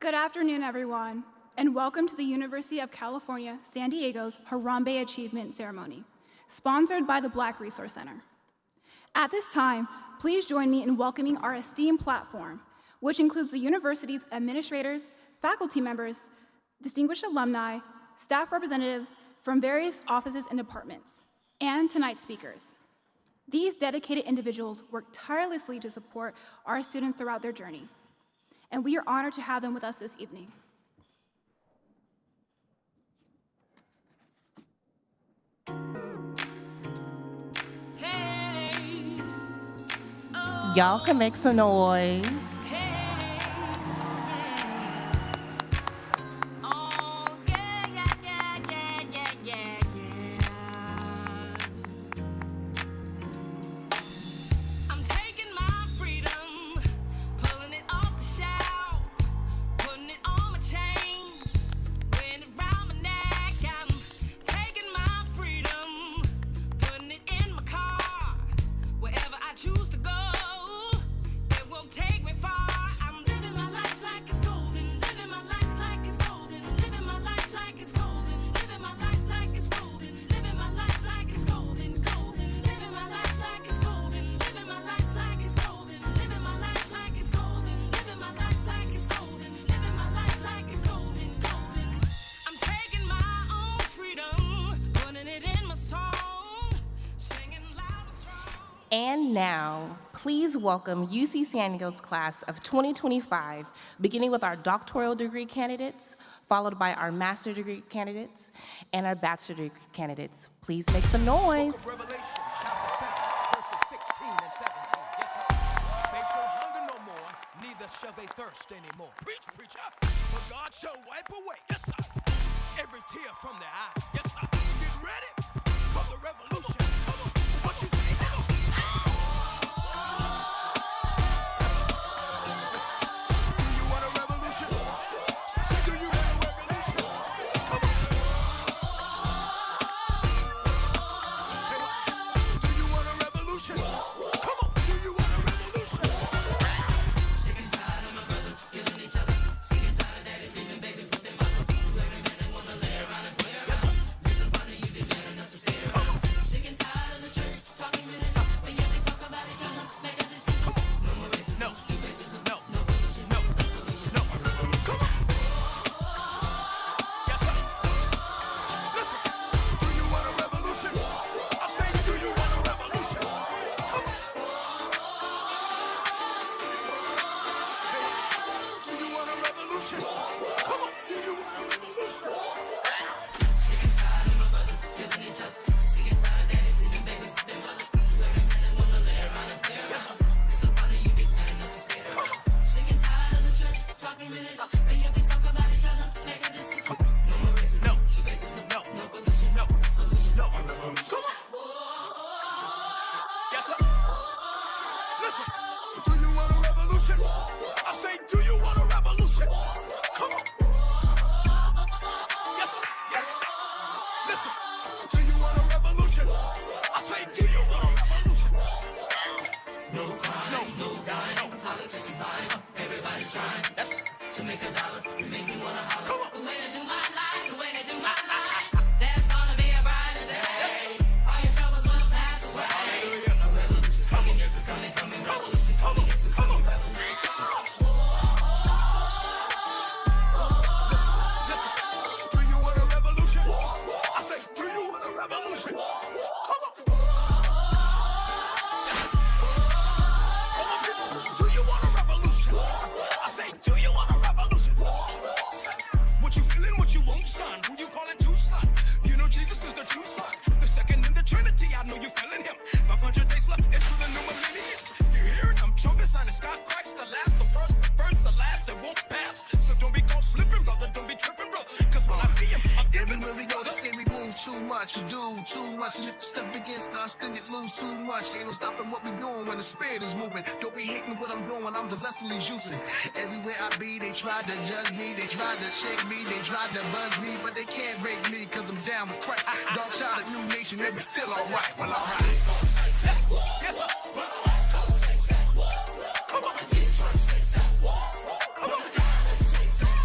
Good afternoon, everyone, and welcome to the University of California, San Diego's Harambe Achievement Ceremony, sponsored by the Black Resource Center. At this time, please join me in welcoming our esteemed platform, which includes the university's administrators, faculty members, distinguished alumni, staff representatives from various offices and departments, and tonight's speakers. These dedicated individuals work tirelessly to support our students throughout their journey, and we are honored to have them with us this evening. Y'all can make some noise. And now, please welcome UC San Diego's class of 2025, beginning with our doctoral degree candidates, followed by our master's degree candidates, and our bachelor degree candidates. Please make some noise. Book of Revelation, chapter 7, verses 16 and 17. Yes, sir. They shall hunger no more, neither shall they thirst anymore. Preach, preacher, for God shall wipe away, yes, sir, every tear from their eye. Yes, sir. Get ready for the revolution. Come on, what you say now? Everywhere I be, they tried to judge me, they tried to shake me, they tried to buzz me, but they can't break me, cause I'm down with Christ. Dog child, a new nation, they feel alright. Well, alright. Yes, sir. Come on.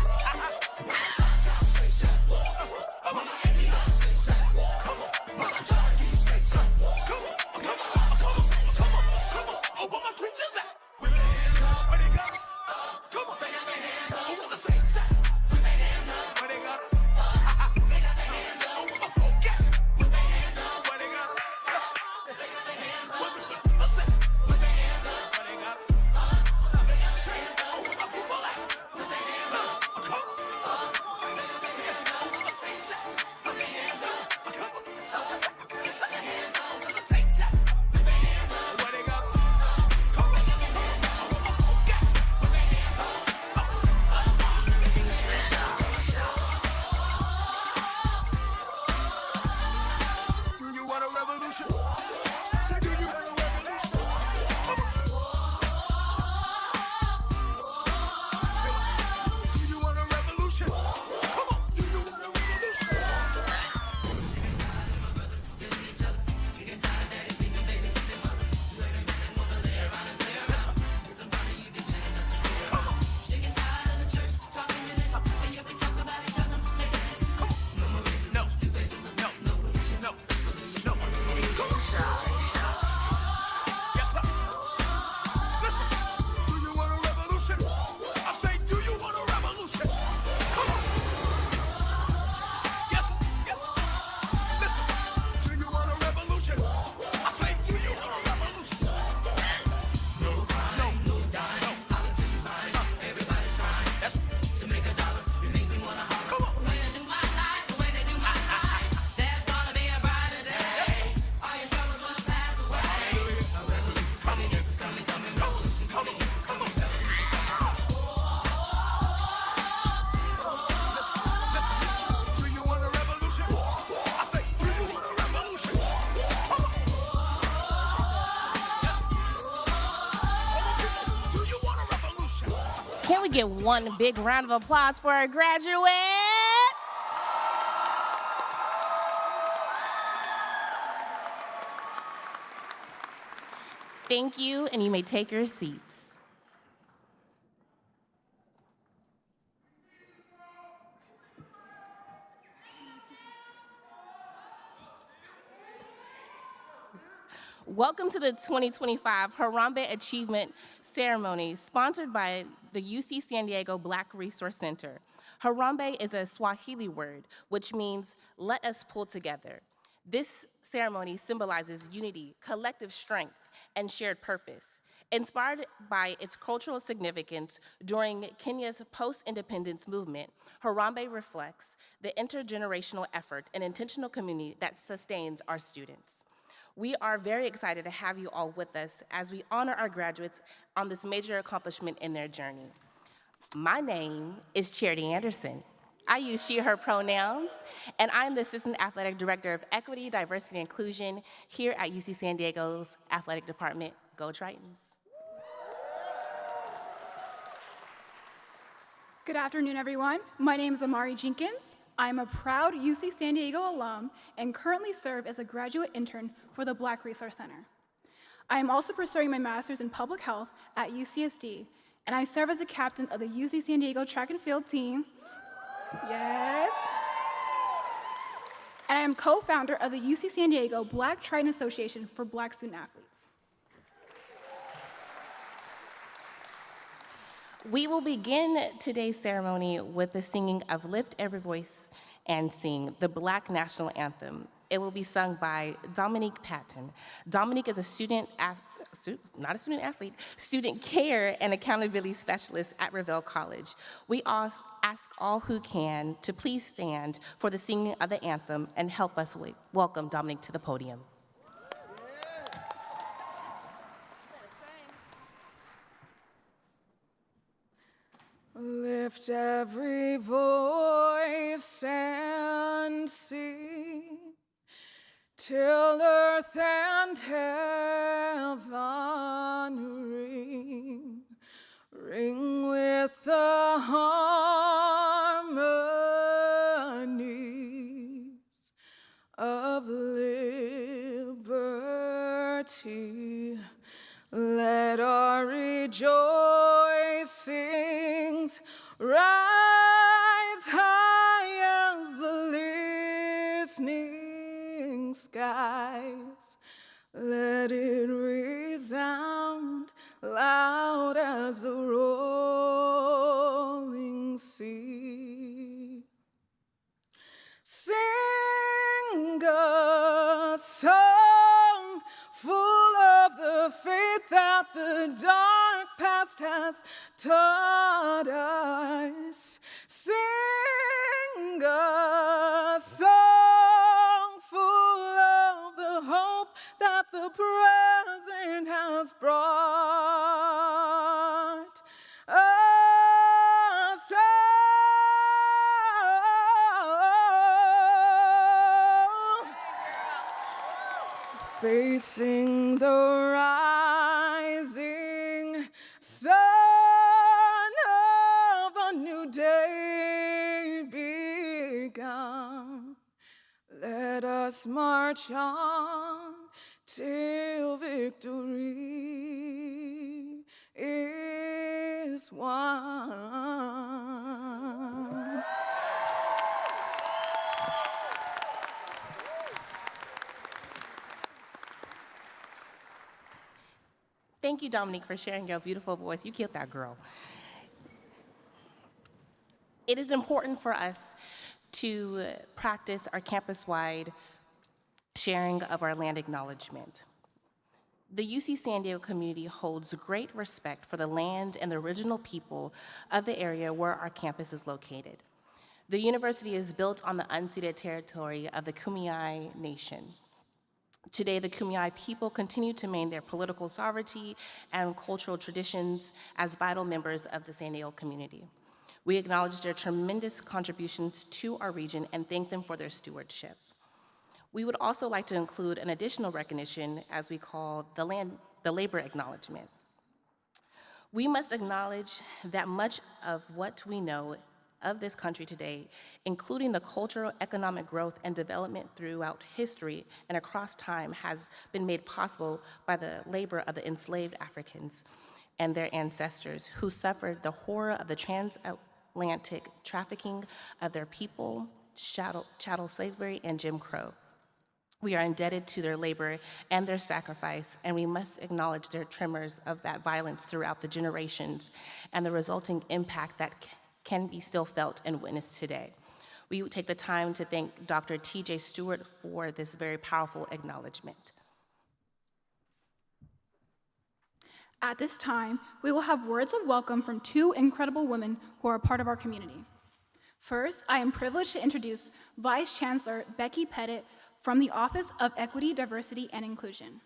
Can we get one big round of applause for our graduates? Thank you, and you may take your seats. Welcome to the 2025 Harambee Achievement Ceremony, sponsored by the UC San Diego Black Resource Center. Harambee is a Swahili word, which means let us pull together. This ceremony symbolizes unity, collective strength, and shared purpose. Inspired by its cultural significance during Kenya's post-independence movement, Harambee reflects the intergenerational effort and intentional community that sustains our students. We are very excited to have you all with us as we honor our graduates on this major accomplishment in their journey. My name is Charity Anderson. I use she, her pronouns, and I'm the Assistant Athletic Director of Equity, Diversity, and Inclusion here at UC San Diego's Athletic Department. Go Tritons. Good afternoon, everyone. My name is Amari Jenkins. I'm a proud UC San Diego alum and currently serve as a graduate intern for the Black Resource Center. I am also pursuing my master's in public health at UCSD, and I serve as a captain of the UC San Diego track and field team. Yes. And I am co-founder of the UC San Diego Black Triton Association for Black student athletes. We will begin today's ceremony with the singing of Lift Every Voice and Sing, the Black National Anthem. It will be sung by Dominique Patton. Dominique is a student care and accountability specialist at Revelle College. We ask all who can to please stand for the singing of the anthem and help us welcome Dominique to the podium. Lift every voice and sing till earth and heaven ring, ring with the harmonies of liberty. Let our rejoicings rise high as the listening skies. Let it resound loud as the rolling sea. Sing a song full of the faith that the dark past has taught us. Sing a song full of the hope that the present has brought. A song facing the rising sun of a new day begun. Let us march on till victory is won. Thank you, Dominique, for sharing your beautiful voice. You killed that girl. It is important for us to practice our campus-wide sharing of our land acknowledgement. The UC San Diego community holds great respect for the land and the original people of the area where our campus is located. The university is built on the unceded territory of the Kumeyaay Nation. Today, the Kumeyaay people continue to maintain their political sovereignty and cultural traditions as vital members of the San Diego community. We acknowledge their tremendous contributions to our region and thank them for their stewardship. We would also like to include an additional recognition as we call the labor acknowledgement. We must acknowledge that much of what we know of this country today, including the cultural, economic growth, and development throughout history and across time, has been made possible by the labor of the enslaved Africans and their ancestors who suffered the horror of the transatlantic trafficking of their people, chattel slavery, and Jim Crow. We are indebted to their labor and their sacrifice, and we must acknowledge their tremors of that violence throughout the generations and the resulting impact that can be still felt and witnessed today. We would take the time to thank Dr. T.J. Stewart for this very powerful acknowledgement. At this time, we will have words of welcome from two incredible women who are a part of our community. First, I am privileged to introduce Vice Chancellor Becky Pettit from the Office of Equity, Diversity, and Inclusion.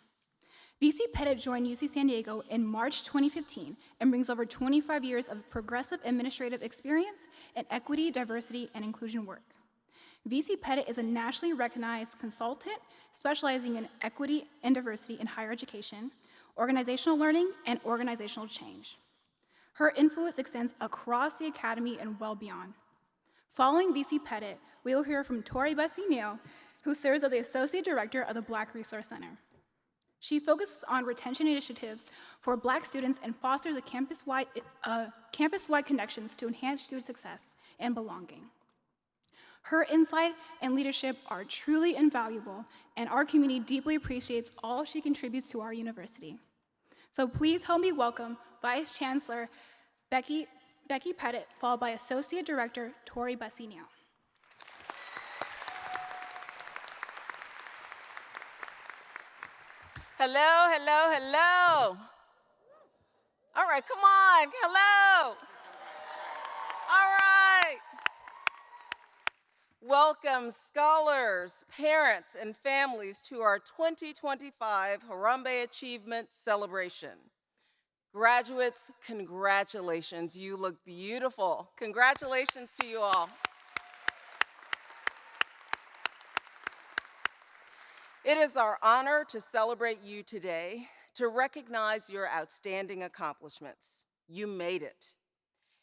VC Pettit joined UC San Diego in March 2015 and brings over 25 years of progressive administrative experience in equity, diversity, and inclusion work. VC Pettit is a nationally recognized consultant specializing in equity and diversity in higher education, organizational learning, and organizational change. Her influence extends across the academy and well beyond. Following VC Pettit, we will hear from Tori Bassinio, who serves as the Associate Director of the Black Resource Center. She focuses on retention initiatives for Black students and fosters a campus-wide connections to enhance student success and belonging. Her insight and leadership are truly invaluable, and our community deeply appreciates all she contributes to our university. So please help me welcome Vice Chancellor Becky Pettit, followed by Associate Director Tori Bassinio. Hello, hello, hello. All right, come on, hello. All right. Welcome, scholars, parents, and families to our 2025 Harambee Achievement Celebration. Graduates, congratulations, you look beautiful. Congratulations to you all. It is our honor to celebrate you today, to recognize your outstanding accomplishments. You made it.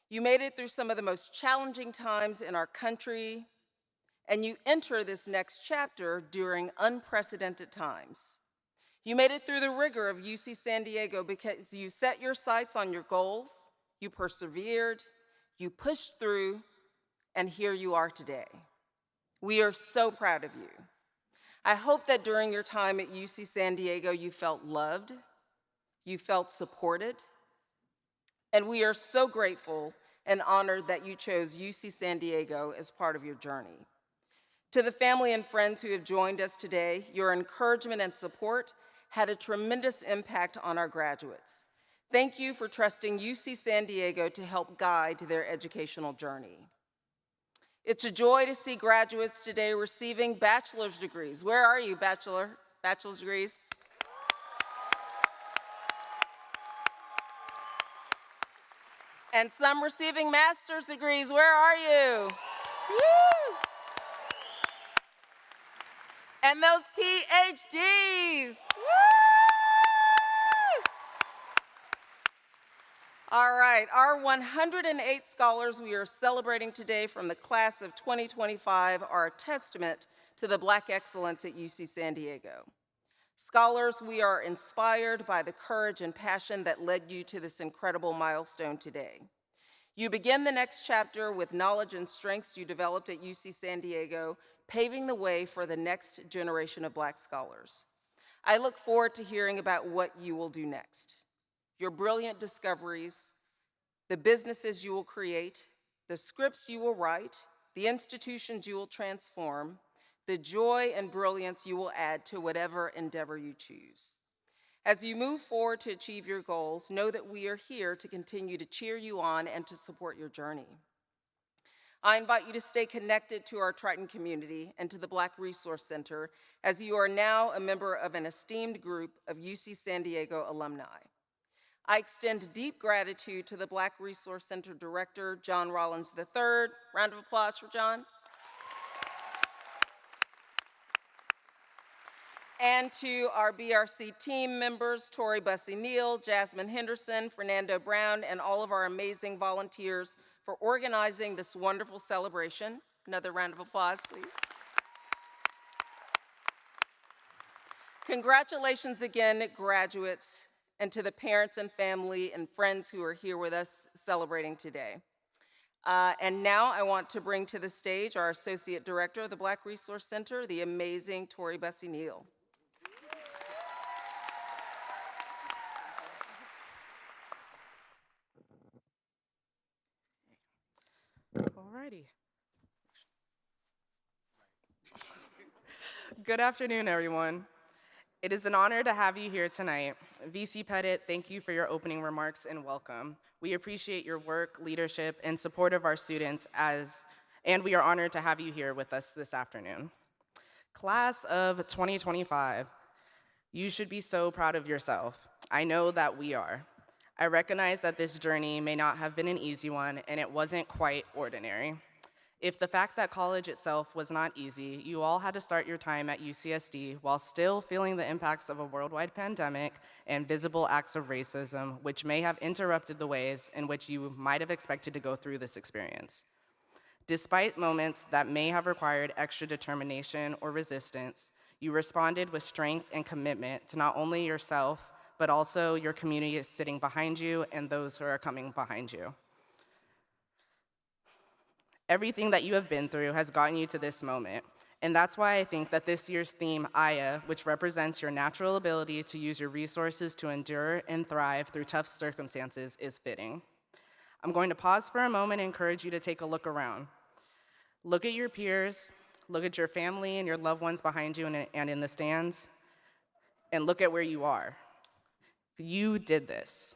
You made it through some of the most challenging times in our country, and you enter this next chapter during unprecedented times. You made it through the rigor of UC San Diego because you set your sights on your goals, you persevered, you pushed through, and here you are today. We are so proud of you. I hope that during your time at UC San Diego, you felt loved, you felt supported, and we are so grateful and honored that you chose UC San Diego as part of your journey. To the family and friends who have joined us today, your encouragement and support had a tremendous impact on our graduates. Thank you for trusting UC San Diego to help guide their educational journey. It's a joy to see graduates today receiving bachelor's degrees. Where are you, bachelor's degrees? And some receiving master's degrees. Where are you? Woo! And those PhDs. Woo! All right, our 108 scholars we are celebrating today from the class of 2025 are a testament to the Black excellence at UC San Diego. Scholars, we are inspired by the courage and passion that led you to this incredible milestone today. You begin the next chapter with knowledge and strengths you developed at UC San Diego, paving the way for the next generation of Black scholars. I look forward to hearing about what you will do next. Your brilliant discoveries, the businesses you will create, the scripts you will write, the institutions you will transform, the joy and brilliance you will add to whatever endeavor you choose. As you move forward to achieve your goals, know that we are here to continue to cheer you on and to support your journey. I invite you to stay connected to our Triton community and to the Black Resource Center, as you are now a member of an esteemed group of UC San Diego alumni. I extend deep gratitude to the Black Resource Center Director, John Rollins III. Round of applause for John. And to our BRC team members, Tori Bussey Neal, Jasmine Henderson, Fernando Brown, and all of our amazing volunteers for organizing this wonderful celebration. Another round of applause, please. Congratulations again, graduates, and to the parents and family and friends who are here with us celebrating today. And now I want to bring to the stage our Associate Director of the Black Resource Center, the amazing Tori Bussey Neal. Alrighty. Good afternoon, everyone. It is an honor to have you here tonight. VC Pettit, thank you for your opening remarks and welcome. We appreciate your work, leadership, and support of our students and we are honored to have you here with us this afternoon. Class of 2025, you should be so proud of yourself. I know that we are. I recognize that this journey may not have been an easy one, and it wasn't quite ordinary. If the fact that college itself was not easy, you all had to start your time at UCSD while still feeling the impacts of a worldwide pandemic and visible acts of racism, which may have interrupted the ways in which you might have expected to go through this experience. Despite moments that may have required extra determination or resistance, you responded with strength and commitment to not only yourself, but also your community sitting behind you and those who are coming behind you. Everything that you have been through has gotten you to this moment, and that's why I think that this year's theme, Aya, which represents your natural ability to use your resources to endure and thrive through tough circumstances, is fitting. I'm going to pause for a moment and encourage you to take a look around. Look at your peers, look at your family and your loved ones behind you and in the stands, and look at where you are. You did this.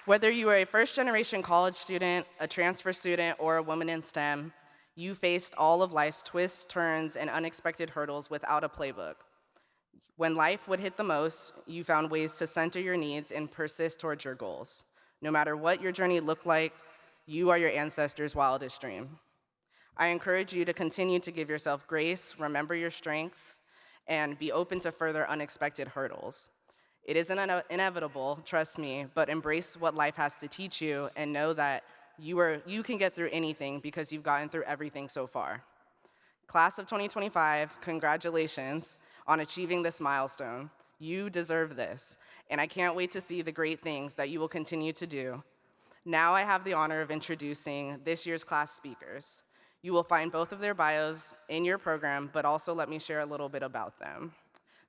Whether you are a first-generation college student, a transfer student, or a woman in STEM, you faced all of life's twists, turns, and unexpected hurdles without a playbook. When life would hit the most, you found ways to center your needs and persist towards your goals. No matter what your journey looked like, you are your ancestors' wildest dream. I encourage you to continue to give yourself grace, remember your strengths, and be open to further unexpected hurdles. It isn't inevitable, trust me, but embrace what life has to teach you and know that you can get through anything because you've gotten through everything so far. Class of 2025, congratulations on achieving this milestone. You deserve this, and I can't wait to see the great things that you will continue to do. Now I have the honor of introducing this year's class speakers. You will find both of their bios in your program, but also let me share a little bit about them.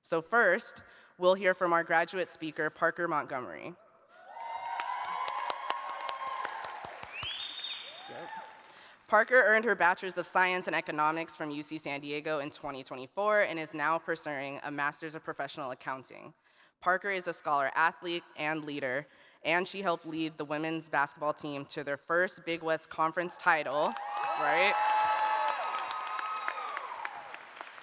So first, we'll hear from our graduate speaker, Parker Montgomery. Parker earned her Bachelor's of Science in Economics from UC San Diego in 2024 and is now pursuing a Master's of Professional Accounting. Parker is a scholar athlete and leader, and she helped lead the women's basketball team to their first Big West Conference title, right?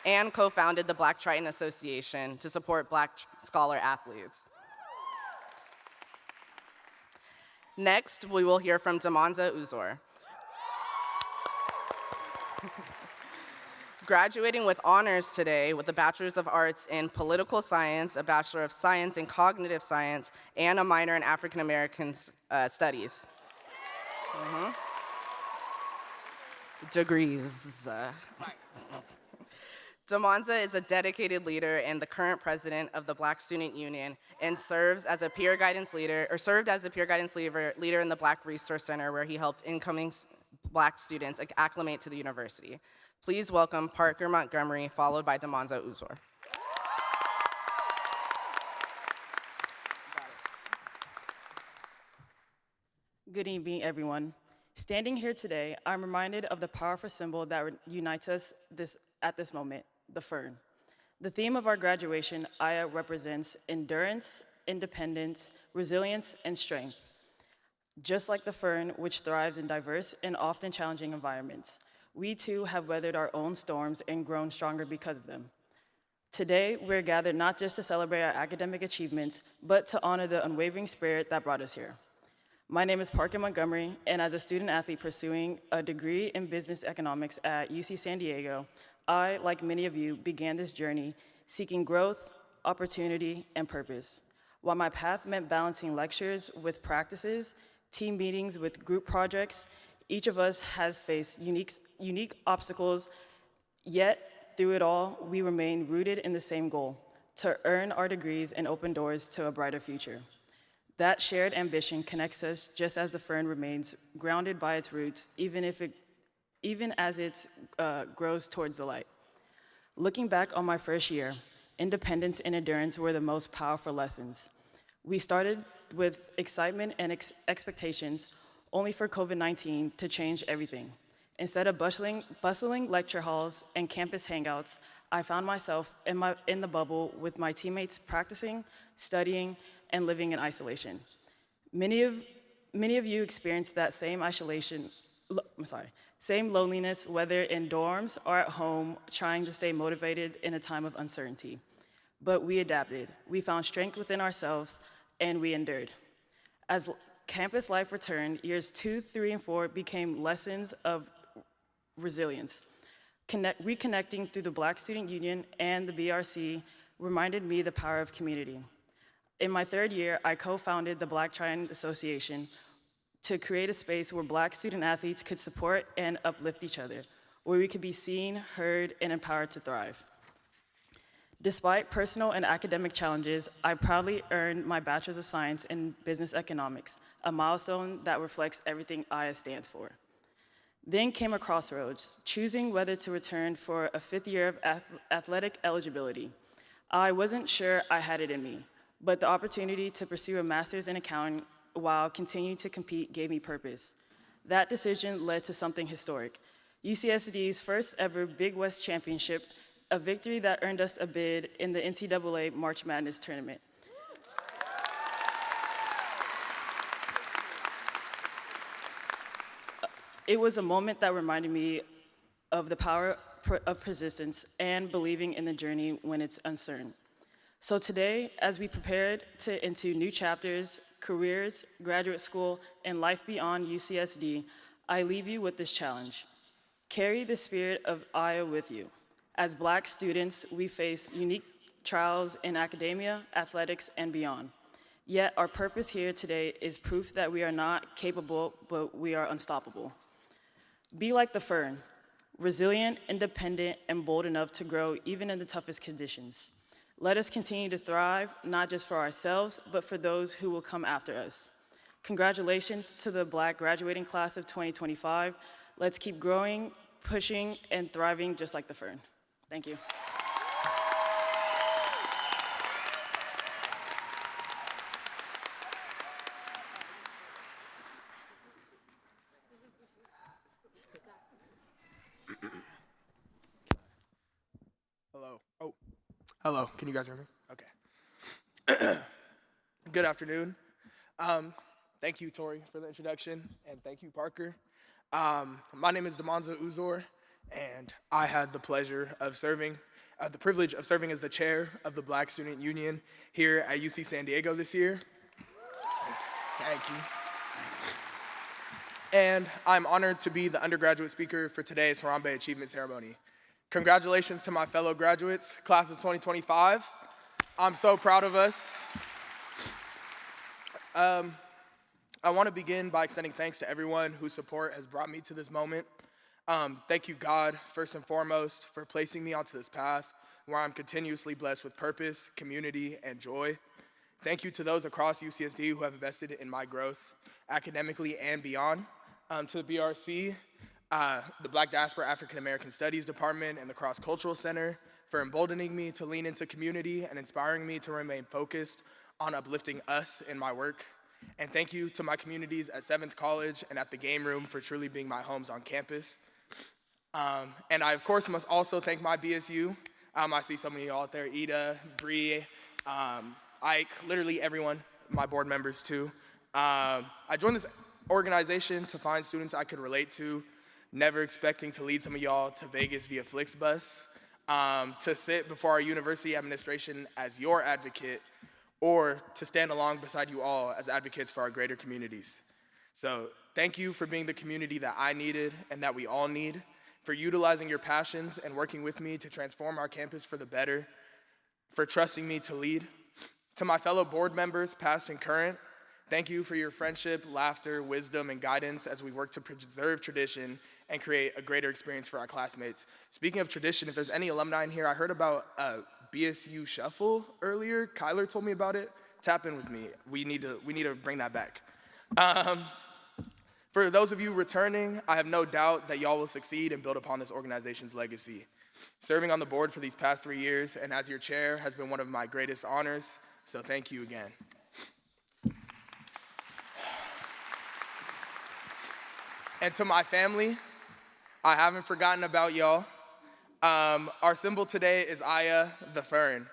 And co-founded the Black Triton Association to support Black scholar athletes. Next, we will hear from Damonza Uzor. Graduating with honors today with a Bachelor's of Arts in Political Science, a Bachelor of Science in Cognitive Science, and a minor in African American Studies. Degrees. Damonza is a dedicated leader and the current president of the Black Student Union and served as a peer guidance leader in the Black Resource Center, where he helped incoming Black students acclimate to the university. Please welcome Parker Montgomery, followed by Damonza Uzor. Good evening, everyone. Standing here today, I'm reminded of the powerful symbol that unites us at this moment, the fern. The theme of our graduation, Aya, represents endurance, independence, resilience, and strength. Just like the fern, which thrives in diverse and often challenging environments, we too have weathered our own storms and grown stronger because of them. Today, we're gathered not just to celebrate our academic achievements, but to honor the unwavering spirit that brought us here. My name is Parker Montgomery, and as a student athlete pursuing a degree in business economics at UC San Diego, I, like many of you, began this journey seeking growth, opportunity, and purpose. While my path meant balancing lectures with practices, team meetings with group projects, each of us has faced unique obstacles, yet through it all, we remain rooted in the same goal, to earn our degrees and open doors to a brighter future. That shared ambition connects us just as the fern remains grounded by its roots, even as it grows towards the light. Looking back on my first year, independence and endurance were the most powerful lessons. We started with excitement and expectations, only for COVID-19 to change everything. Instead of bustling lecture halls and campus hangouts, I found myself in the bubble with my teammates practicing, studying, and living in isolation. Many of you experienced that same same loneliness, whether in dorms or at home, trying to stay motivated in a time of uncertainty. But we adapted. We found strength within ourselves, and we endured. As campus life returned, years 2, 3, and 4 became lessons of resilience. Reconnecting through the Black Student Union and the BRC reminded me the power of community. In my third year, I co-founded the Black Triad Association to create a space where Black student athletes could support and uplift each other, where we could be seen, heard, and empowered to thrive. Despite personal and academic challenges, I proudly earned my Bachelor's of Science in Business Economics, a milestone that reflects everything IA stands for. Then came a crossroads, choosing whether to return for a 5th year of athletic eligibility. I wasn't sure I had it in me, but the opportunity to pursue a master's in accounting while continuing to compete gave me purpose. That decision led to something historic, UCSD's first ever Big West Championship, a victory that earned us a bid in the NCAA March Madness tournament. It was a moment that reminded me of the power of persistence and believing in the journey when it's uncertain. So today, as we prepared into new chapters, careers, graduate school, and life beyond UCSD, I leave you with this challenge. Carry the spirit of IA with you. As Black students, we face unique trials in academia, athletics, and beyond. Yet our purpose here today is proof that we are not capable, but we are unstoppable. Be like the fern, resilient, independent, and bold enough to grow even in the toughest conditions. Let us continue to thrive, not just for ourselves, but for those who will come after us. Congratulations to the Black graduating class of 2025. Let's keep growing, pushing, and thriving just like the fern. Thank you. Hello. Oh, hello. Can you guys hear me? Okay. Good afternoon. Thank you, Tori, for the introduction, and thank you, Parker. My name is Damonza Uzor, and I had the pleasure of the privilege of serving as the chair of the Black Student Union here at UC San Diego this year. Thank you. And I'm honored to be the undergraduate speaker for today's Harambee Achievement Ceremony. Congratulations to my fellow graduates, class of 2025. I'm so proud of us. I want to begin by extending thanks to everyone whose support has brought me to this moment. Thank you, God, first and foremost, for placing me onto this path where I'm continuously blessed with purpose, community, and joy. Thank you to those across UCSD who have invested in my growth academically and beyond. To the BRC, the Black Diaspora African American Studies Department, and the Cross Cultural Center for emboldening me to lean into community and inspiring me to remain focused on uplifting us in my work. And thank you to my communities at 7th College and at the Game Room for truly being my homes on campus. And I, of course, must also thank my BSU. I see so many of y'all out there, Ida, Bree, Ike, literally everyone, my board members too. I joined this organization to find students I could relate to, never expecting to lead some of y'all to Vegas via Flixbus, to sit before our university administration as your advocate, or to stand along beside you all as advocates for our greater communities. So thank you for being the community that I needed and that we all need, for utilizing your passions and working with me to transform our campus for the better, for trusting me to lead. To my fellow board members, past and current, thank you for your friendship, laughter, wisdom, and guidance as we work to preserve tradition and create a greater experience for our classmates. Speaking of tradition, if there's any alumni in here, I heard about BSU Shuffle earlier. Kyler told me about it. Tap in with me. We need to bring that back. For those of you returning, I have no doubt that y'all will succeed and build upon this organization's legacy. Serving on the board for these past 3 years and as your chair has been one of my greatest honors, so thank you again. And to my family, I haven't forgotten about y'all. Our symbol today is Aya, the fern.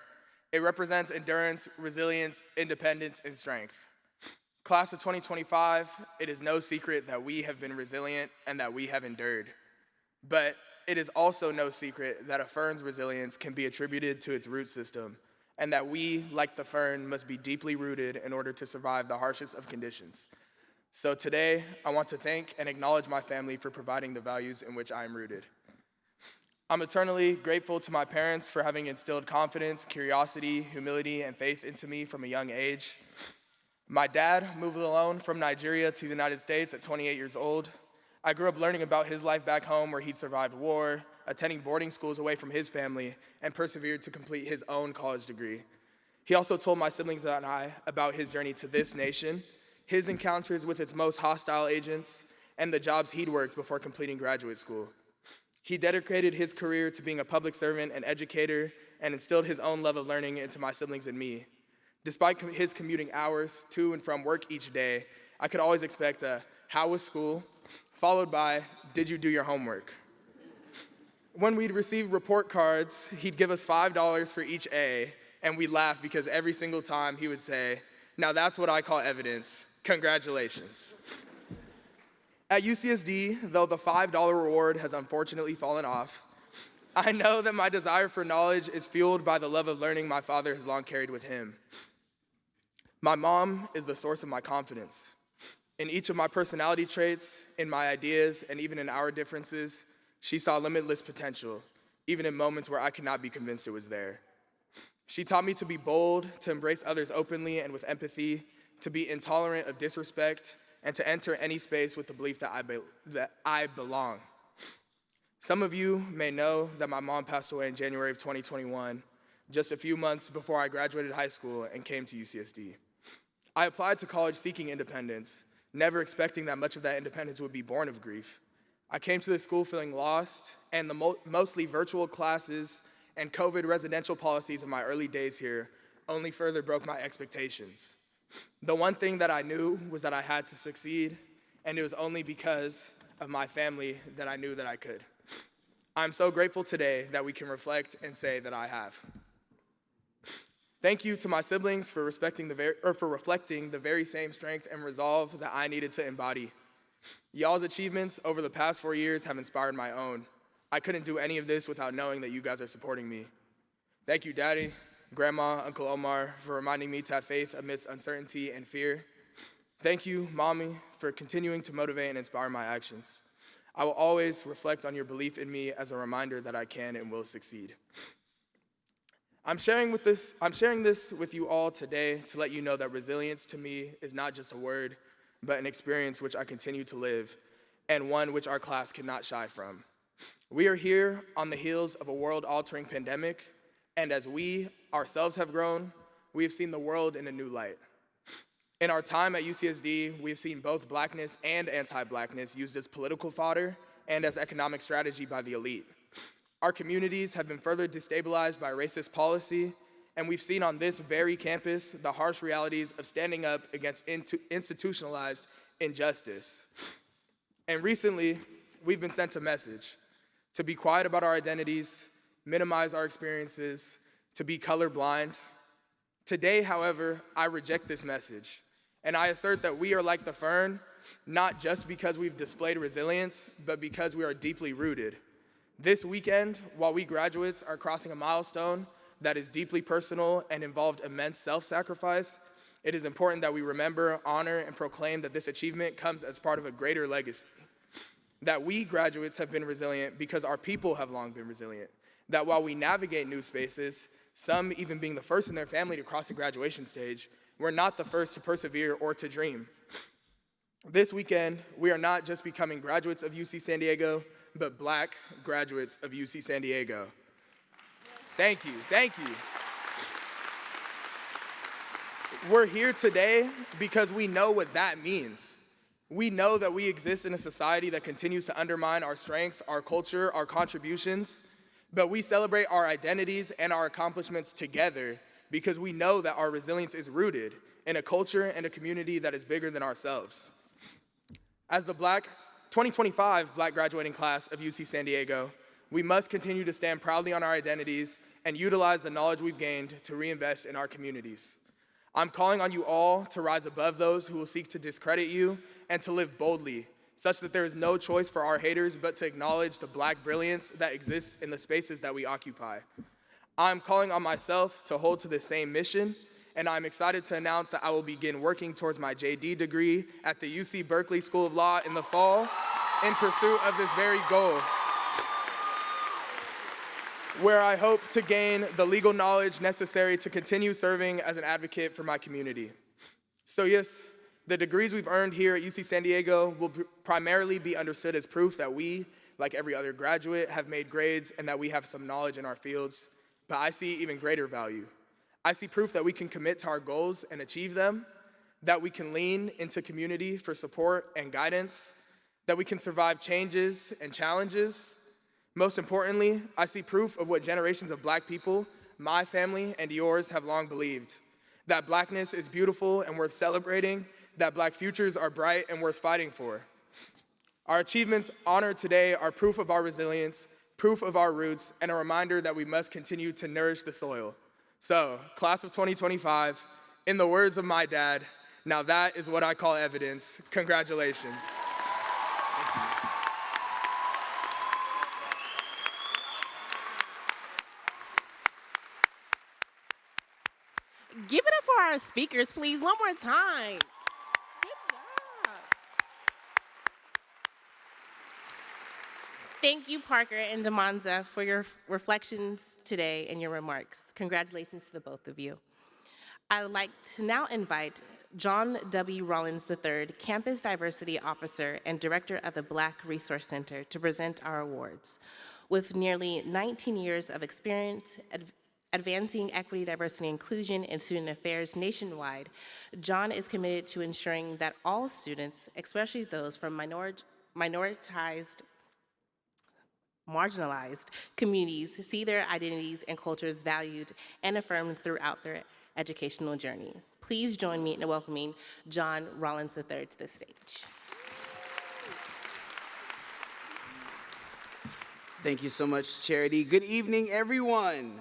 It represents endurance, resilience, independence, and strength. Class of 2025, it is no secret that we have been resilient and that we have endured. But it is also no secret that a fern's resilience can be attributed to its root system, and that we, like the fern, must be deeply rooted in order to survive the harshest of conditions. So today, I want to thank and acknowledge my family for providing the values in which I am rooted. I'm eternally grateful to my parents for having instilled confidence, curiosity, humility, and faith into me from a young age. My dad moved alone from Nigeria to the United States at 28 years old. I grew up learning about his life back home where he'd survived war, attending boarding schools away from his family, and persevered to complete his own college degree. He also told my siblings and I about his journey to this nation, his encounters with its most hostile agents, and the jobs he'd worked before completing graduate school. He dedicated his career to being a public servant and educator and instilled his own love of learning into my siblings and me. Despite his commuting hours to and from work each day, I could always expect a "how was school?" followed by "did you do your homework?" When we'd receive report cards, he'd give us $5 for each A, and we'd laugh because every single time he would say, "Now that's what I call evidence. Congratulations." At UCSD, though the $5 reward has unfortunately fallen off, I know that my desire for knowledge is fueled by the love of learning my father has long carried with him. My mom is the source of my confidence. In each of my personality traits, in my ideas, and even in our differences, she saw limitless potential, even in moments where I could not be convinced it was there. She taught me to be bold, to embrace others openly and with empathy, to be intolerant of disrespect, and to enter any space with the belief that I belong. Some of you may know that my mom passed away in January of 2021, just a few months before I graduated high school and came to UCSD. I applied to college seeking independence, never expecting that much of that independence would be born of grief. I came to the school feeling lost, and the mostly virtual classes and COVID residential policies of my early days here only further broke my expectations. The one thing that I knew was that I had to succeed, and it was only because of my family that I knew that I could. I'm so grateful today that we can reflect and say that I have. Thank you to my siblings for reflecting the very same strength and resolve that I needed to embody. Y'all's achievements over the past 4 years have inspired my own. I couldn't do any of this without knowing that you guys are supporting me. Thank you, Daddy, Grandma, Uncle Omar, for reminding me to have faith amidst uncertainty and fear. Thank you, Mommy, for continuing to motivate and inspire my actions. I will always reflect on your belief in me as a reminder that I can and will succeed. I'm sharing this with you all today to let you know that resilience to me is not just a word, but an experience which I continue to live, and one which our class cannot shy from. We are here on the heels of a world-altering pandemic, and as we ourselves have grown, we have seen the world in a new light. In our time at UCSD, we have seen both blackness and anti-blackness used as political fodder and as economic strategy by the elite. Our communities have been further destabilized by racist policy, and we've seen on this very campus the harsh realities of standing up against institutionalized injustice. And recently, we've been sent a message to be quiet about our identities, minimize our experiences, to be colorblind. Today, however, I reject this message, and I assert that we are like the fern, not just because we've displayed resilience, but because we are deeply rooted. This weekend, while we graduates are crossing a milestone that is deeply personal and involved immense self-sacrifice, It is important that we remember, honor, and proclaim that this achievement comes as part of a greater legacy. That we graduates have been resilient because our people have long been resilient. That while we navigate new spaces, some even being the first in their family to cross the graduation stage, we're not the first to persevere or to dream. This weekend, we are not just becoming graduates of UC San Diego, but Black graduates of UC San Diego. Thank you, thank you. We're here today because we know what that means. We know that we exist in a society that continues to undermine our strength, our culture, our contributions, but we celebrate our identities and our accomplishments together because we know that our resilience is rooted in a culture and a community that is bigger than ourselves. As the 2025 Black graduating class of UC San Diego, we must continue to stand proudly on our identities and utilize the knowledge we've gained to reinvest in our communities. I'm calling on you all to rise above those who will seek to discredit you and to live boldly, such that there is no choice for our haters but to acknowledge the Black brilliance that exists in the spaces that we occupy. I'm calling on myself to hold to this same mission, and I'm excited to announce that I will begin working towards my JD degree at the UC Berkeley School of Law in the fall in pursuit of this very goal, where I hope to gain the legal knowledge necessary to continue serving as an advocate for my community. So yes, the degrees we've earned here at UC San Diego will primarily be understood as proof that we, like every other graduate, have made grades and that we have some knowledge in our fields. But I see even greater value. I see proof that we can commit to our goals and achieve them, that we can lean into community for support and guidance, that we can survive changes and challenges. Most importantly, I see proof of what generations of Black people, my family and yours, have long believed. That Blackness is beautiful and worth celebrating, that Black futures are bright and worth fighting for. Our achievements honored today are proof of our resilience, proof of our roots, and a reminder that we must continue to nourish the soil. So, class of 2025, in the words of my dad, now that is what I call evidence. Congratulations. Give it up for our speakers, please, one more time. Good job. Thank you, Parker and Demonza, for your reflections today and your remarks. Congratulations to the both of you. I would like to now invite John W. Rollins III, Campus Diversity Officer and Director of the Black Resource Center, to present our awards. With nearly 19 years of experience advancing equity, diversity, and inclusion in student affairs nationwide, John is committed to ensuring that all students, especially those from marginalized communities, see their identities and cultures valued and affirmed throughout their educational journey. Please join me in welcoming John Rollins III to the stage. Thank you so much, Charity. Good evening, everyone.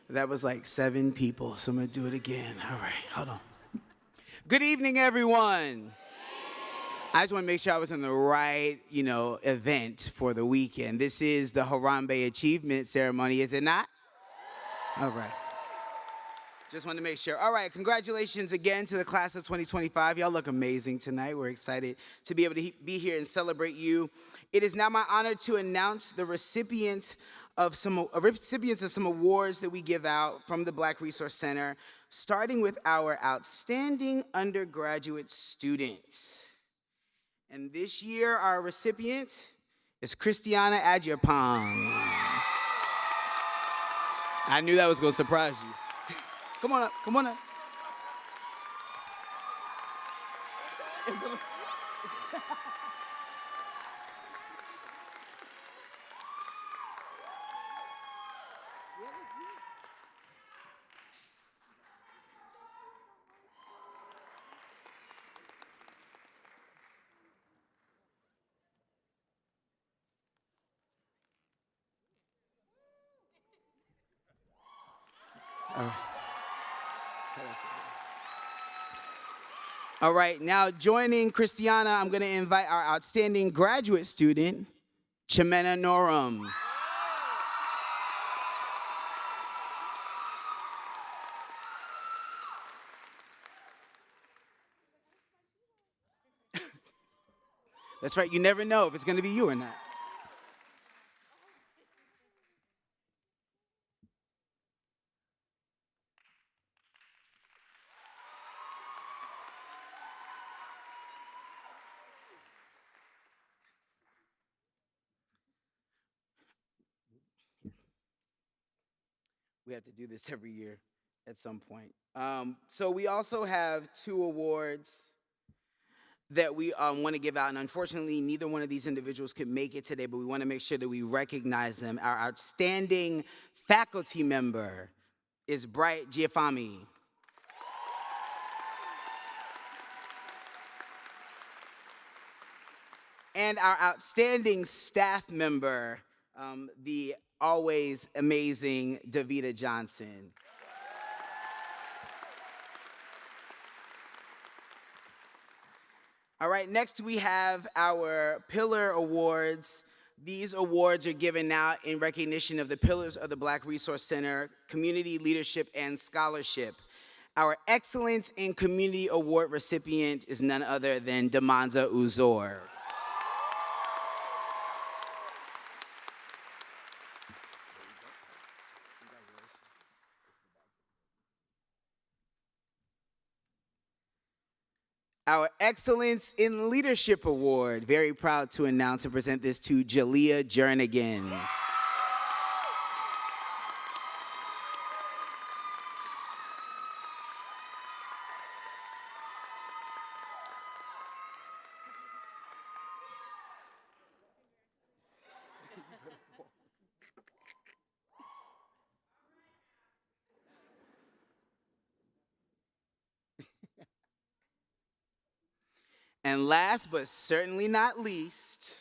That was like 7 people, so I'm gonna do it again. All right, hold on. Good evening, everyone. I just wanna make sure I was in the right, event for the weekend. This is the Harambee Achievement Ceremony, is it not? All right. Just wanted to make sure. All right, congratulations again to the class of 2025. Y'all look amazing tonight. We're excited to be able to be here and celebrate you. It is now my honor to announce the recipients of some awards that we give out from the Black Resource Center, starting with our outstanding undergraduate students. And this year, our recipient is Christiana Adjapong. I knew that was gonna surprise you. Come on up, come on up. All right, now joining Christiana, I'm going to invite our outstanding graduate student, Chimena Norum. That's right, you never know if it's gonna be you or not. We have to do this every year at some point. So we also have 2 awards that we want to give out, and unfortunately, neither one of these individuals could make it today, but we want to make sure that we recognize them. Our outstanding faculty member is Bright Giafami. And our outstanding staff member, the always amazing Davita Johnson. All right, next we have our Pillar Awards. These awards are given out in recognition of the pillars of the Black Resource Center: community, leadership, and scholarship. Our Excellence in Community Award recipient is none other than Damanza Uzor. Our Excellence in Leadership Award, very proud to announce and present this to Jalea Jernigan. And last but certainly not least,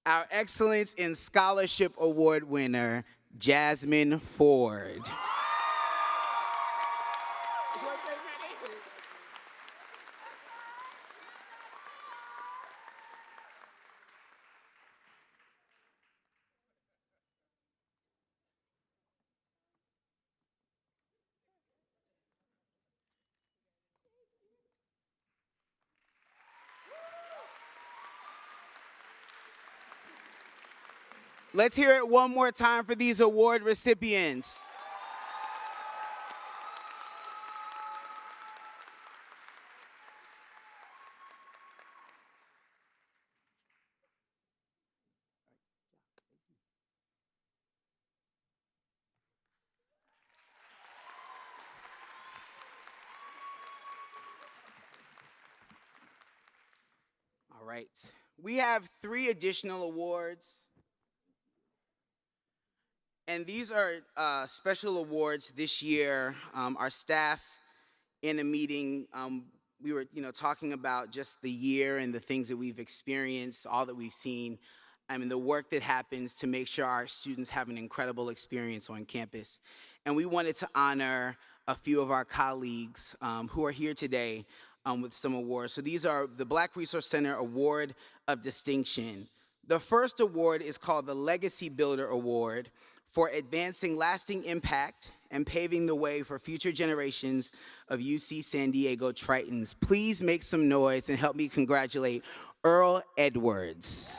our Excellence in Scholarship Award winner, Jasmine Ford. Let's hear it one more time for these award recipients. All right, we have 3 additional awards. And these are special awards this year. Our staff, in a meeting, we were talking about just the year and the things that we've experienced, all that we've seen, and the work that happens to make sure our students have an incredible experience on campus. And we wanted to honor a few of our colleagues who are here today with some awards. So these are the Black Resource Center Award of Distinction. The first award is called the Legacy Builder Award for advancing lasting impact and paving the way for future generations of UC San Diego Tritons. Please make some noise and help me congratulate Earl Edwards.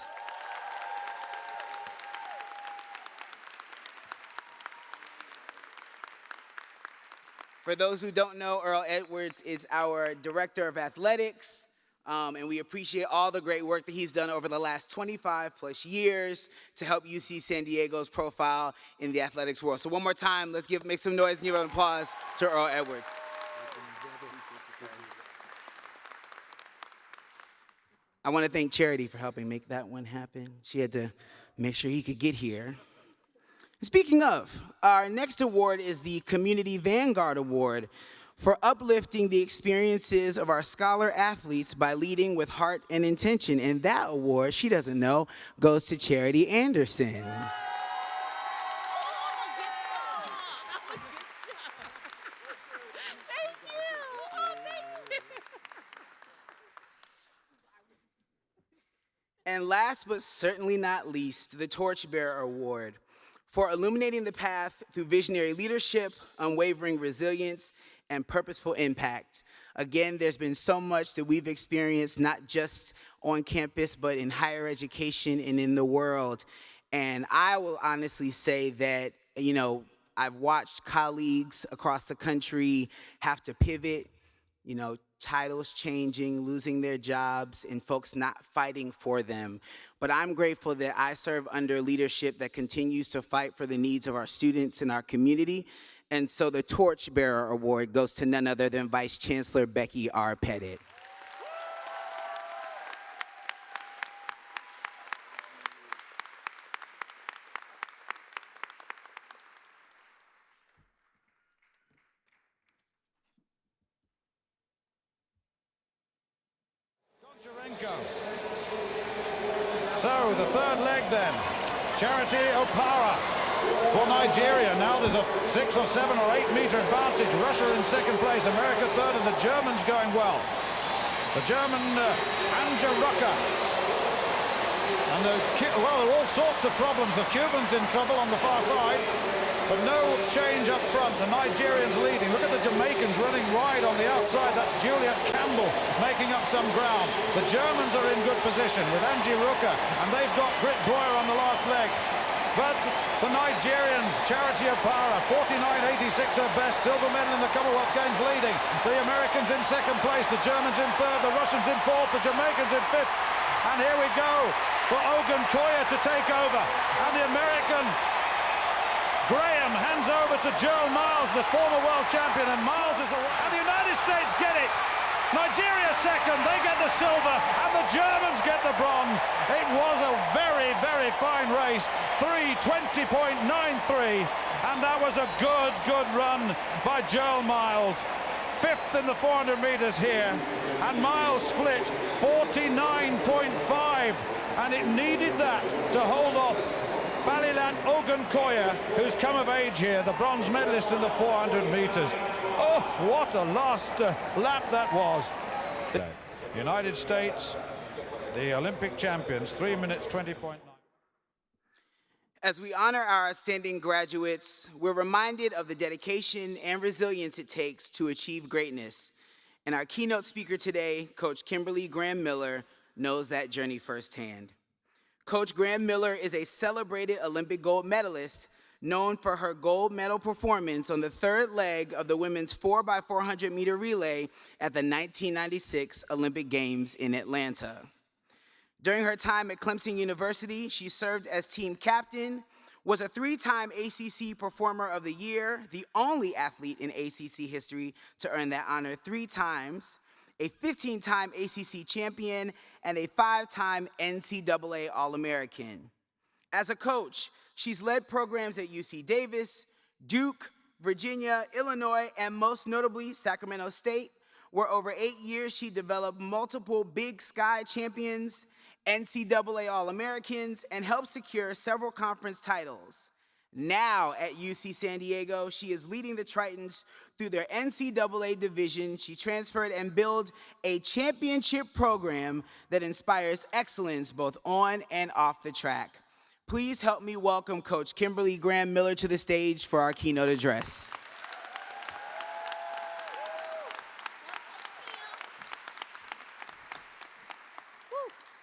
For those who don't know, Earl Edwards is our Director of Athletics, and we appreciate all the great work that he's done over the last 25 plus years to help UC San Diego's profile in the athletics world. So one more time, let's make some noise and give an applause to Earl Edwards. I want to thank Charity for helping make that one happen. She had to make sure he could get here. Speaking of, our next award is the Community Vanguard Award for uplifting the experiences of our scholar athletes by leading with heart and intention. And that award, she doesn't know, goes to Charity Anderson. And last but certainly not least, the Torchbearer Award for illuminating the path through visionary leadership, unwavering resilience, and purposeful impact. Again, there's been so much that we've experienced, not just on campus, but in higher education and in the world. And I will honestly say that, you know, I've watched colleagues across the country have to pivot, you know, titles changing, losing their jobs, and folks not fighting for them. But I'm grateful that I serve under leadership that continues to fight for the needs of our students and our community. And so the Torchbearer Award goes to none other than Vice Chancellor Becky R. Pettit. So the third leg then, Charity Opara for Nigeria. Now there's a 6 or 7 or 8 meter advantage. Russia in second place, America third, and the Germans going well. The German Anja Rucker. And well, all sorts of problems. The Cubans in trouble on the far side, but no change up front. The Nigerians leading. Look at the Jamaicans running wide on the outside. That's Juliet Campbell making up some ground. The Germans are in good position with Angie Ruka, and they've got Britt Boyer on the last leg. But the Nigerians, Charity Opara, 49.86 her best, silver medal in the Commonwealth Games leading. The Americans in second place, the Germans in third, the Russians in fourth, the Jamaicans in fifth. And here we go for Ogun Koya to take over. And the American Graham hands over to Joel Miles, the former world champion, and Miles is away. And the United States get it. Nigeria second, they get the silver, and the Germans get the bronze. It was a very, very fine race, 3:20.93, and that was a good run by Joel Miles. Fifth in the 400 meters here, and Miles split 49.5, and it needed that to hold off Falilat Ogunkoya, who's come of age here, the bronze medalist in the 400 meters. Oh, what a last lap that was. United States, the Olympic champions, 3 minutes 20.9. As we honor our outstanding graduates, we're reminded of the dedication and resilience it takes to achieve greatness. And our keynote speaker today, Coach Kimberly Graham Miller, knows that journey firsthand. Coach Graham Miller is a celebrated Olympic gold medalist known for her gold medal performance on the third leg of the women's 4x400 meter relay at the 1996 Olympic Games in Atlanta. During her time at Clemson University, she served as team captain, was a 3-time ACC Performer of the Year, the only athlete in ACC history to earn that honor 3 times, a 15-time ACC champion, and a 5-time NCAA All-American. As a coach, she's led programs at UC Davis, Duke, Virginia, Illinois, and most notably Sacramento State, where over 8 years she developed multiple Big Sky champions, NCAA All-Americans, and helped secure several conference titles. Now at UC San Diego, she is leading the Tritons through their NCAA division. She transferred and built a championship program that inspires excellence both on and off the track. Please help me welcome Coach Kimberly Graham Miller to the stage for our keynote address.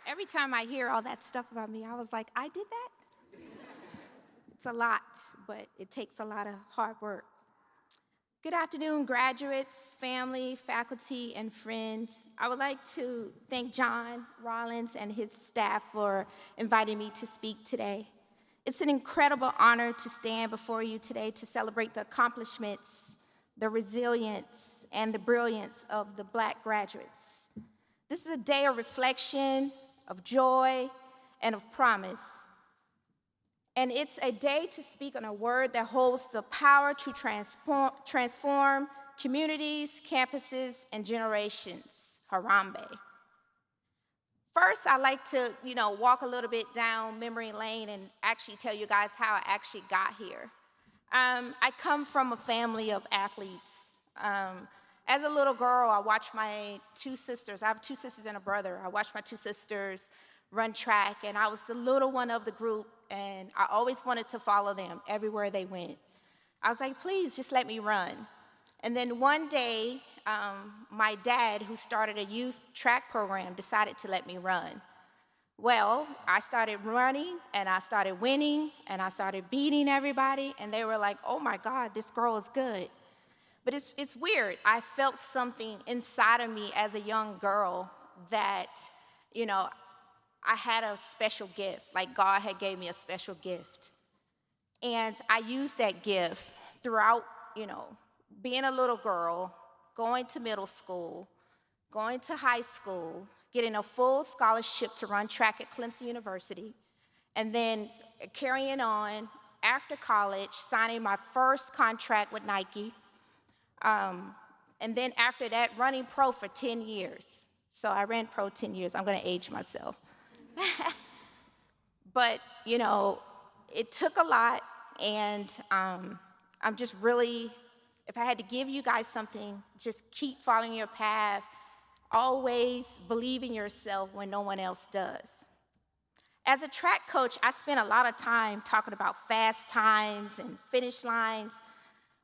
Every time I hear all that stuff about me, I was like, I did that? It's a lot, but it takes a lot of hard work. Good afternoon, graduates, family, faculty, and friends. I would like to thank John Rollins and his staff for inviting me to speak today. It's an incredible honor to stand before you today to celebrate the accomplishments, the resilience, and the brilliance of the Black graduates. This is a day of reflection, of joy, and of promise. And it's a day to speak on a word that holds the power to transform communities, campuses, and generations, Harambee. First, I'd like to, walk a little bit down memory lane and actually tell you guys how I actually got here. I come from a family of athletes. As a little girl, I watched my 2 sisters. I have 2 sisters and a brother. I watched my 2 sisters run track, and I was the little one of the group, and I always wanted to follow them everywhere they went. I was like, please, just let me run. And then one day, my dad, who started a youth track program, decided to let me run. Well, I started running, and I started winning, and I started beating everybody, and they were like, oh my God, this girl is good. But it's weird. I felt something inside of me as a young girl that, you know, I had a special gift, like God had gave me a special gift. And I used that gift throughout, you know, being a little girl, going to middle school, going to high school, getting a full scholarship to run track at Clemson University, and then carrying on after college, signing my first contract with Nike, and then after that, running pro for 10 years. So I ran pro 10 years. I'm going to age myself. But, you know, it took a lot, and I'm just really, if I had to give you guys something, just keep following your path. Always believe in yourself when no one else does. As a track coach, I spent a lot of time talking about fast times and finish lines,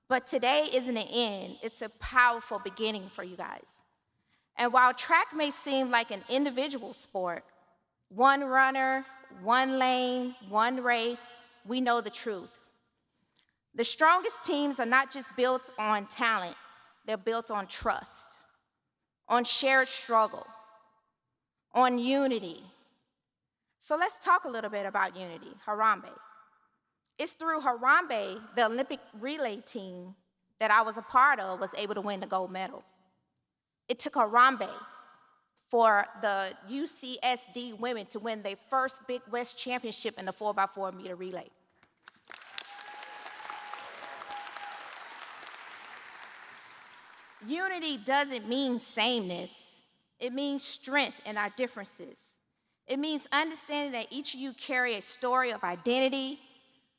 but today isn't an end. It's a powerful beginning for you guys. And while track may seem like an individual sport, one runner, one lane, one race, we know the truth. The strongest teams are not just built on talent, they're built on trust, on shared struggle, on unity. So let's talk a little bit about unity, Harambee. It's through Harambee, the Olympic relay team that I was a part of was able to win the gold medal. It took Harambee for the UCSD women to win their first Big West championship in the 4x4 meter relay. Unity doesn't mean sameness. It means strength in our differences. It means understanding that each of you carry a story of identity,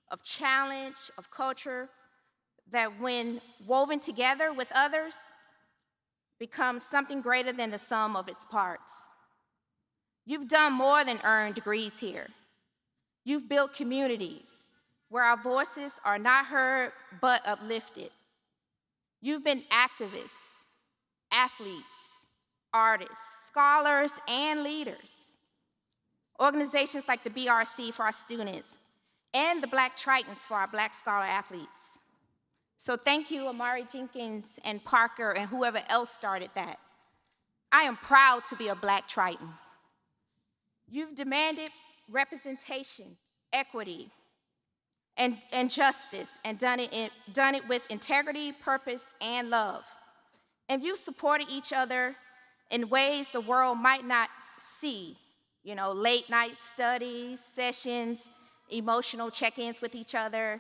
of challenge, of culture, that when woven together with others, becomes something greater than the sum of its parts. You've done more than earn degrees here. You've built communities where our voices are not heard but uplifted. You've been activists, athletes, artists, scholars, and leaders. Organizations like the BRC for our students and the Black Tritons for our Black scholar athletes. So thank you, Amari Jenkins and Parker and whoever else started that. I am proud to be a Black Triton. You've demanded representation, equity, and justice, and done it with integrity, purpose, and love. And you supported each other in ways the world might not see. You know, late night studies, sessions, emotional check-ins with each other,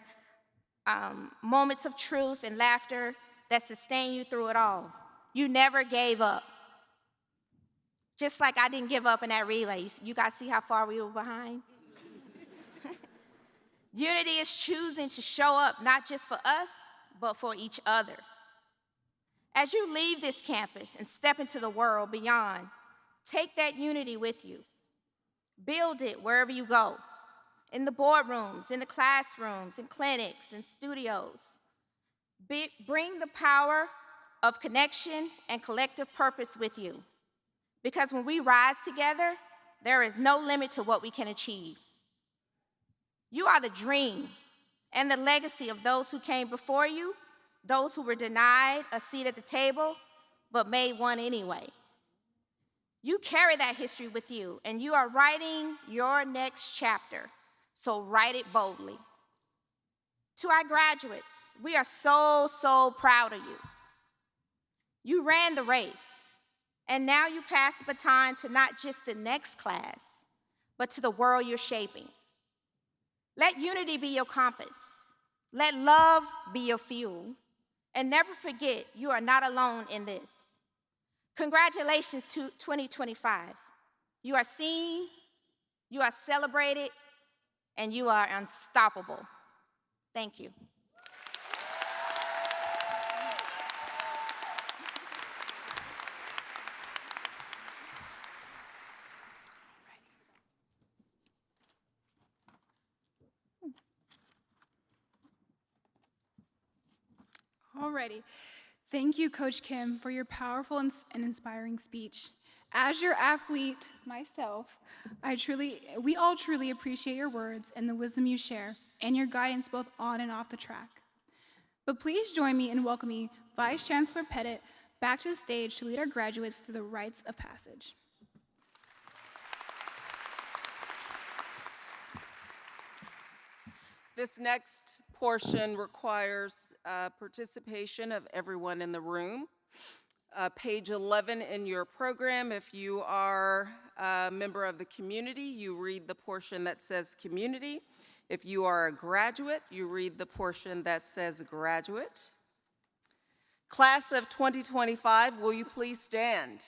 moments of truth and laughter that sustain you through it all. You never gave up. Just like I didn't give up in that relay. You guys see how far we were behind? Unity is choosing to show up not just for us, but for each other. As you leave this campus and step into the world beyond, take that unity with you. Build it wherever you go, in the boardrooms, in the classrooms, in clinics, in studios. Bring the power of connection and collective purpose with you. Because when we rise together, there is no limit to what we can achieve. You are the dream and the legacy of those who came before you, those who were denied a seat at the table, but made one anyway. You carry that history with you, and you are writing your next chapter, so write it boldly. To our graduates, we are so, so proud of you. You ran the race, and now you pass the baton to not just the next class, but to the world you're shaping. Let unity be your compass. Let love be your fuel. And never forget, you are not alone in this. Congratulations to 2025. You are seen, you are celebrated, and you are unstoppable. Thank you. Alrighty. Thank you, Coach Kim, for your powerful and inspiring speech. As your athlete myself, we all truly appreciate your words and the wisdom you share and your guidance both on and off the track. But please join me in welcoming Vice Chancellor Pettit back to the stage to lead our graduates through the rites of passage. This next portion requires participation of everyone in the room. Page 11 in your program, if you are a member of the community, you read the portion that says community. If you are a graduate, you read the portion that says graduate. Class of 2025, will you please stand?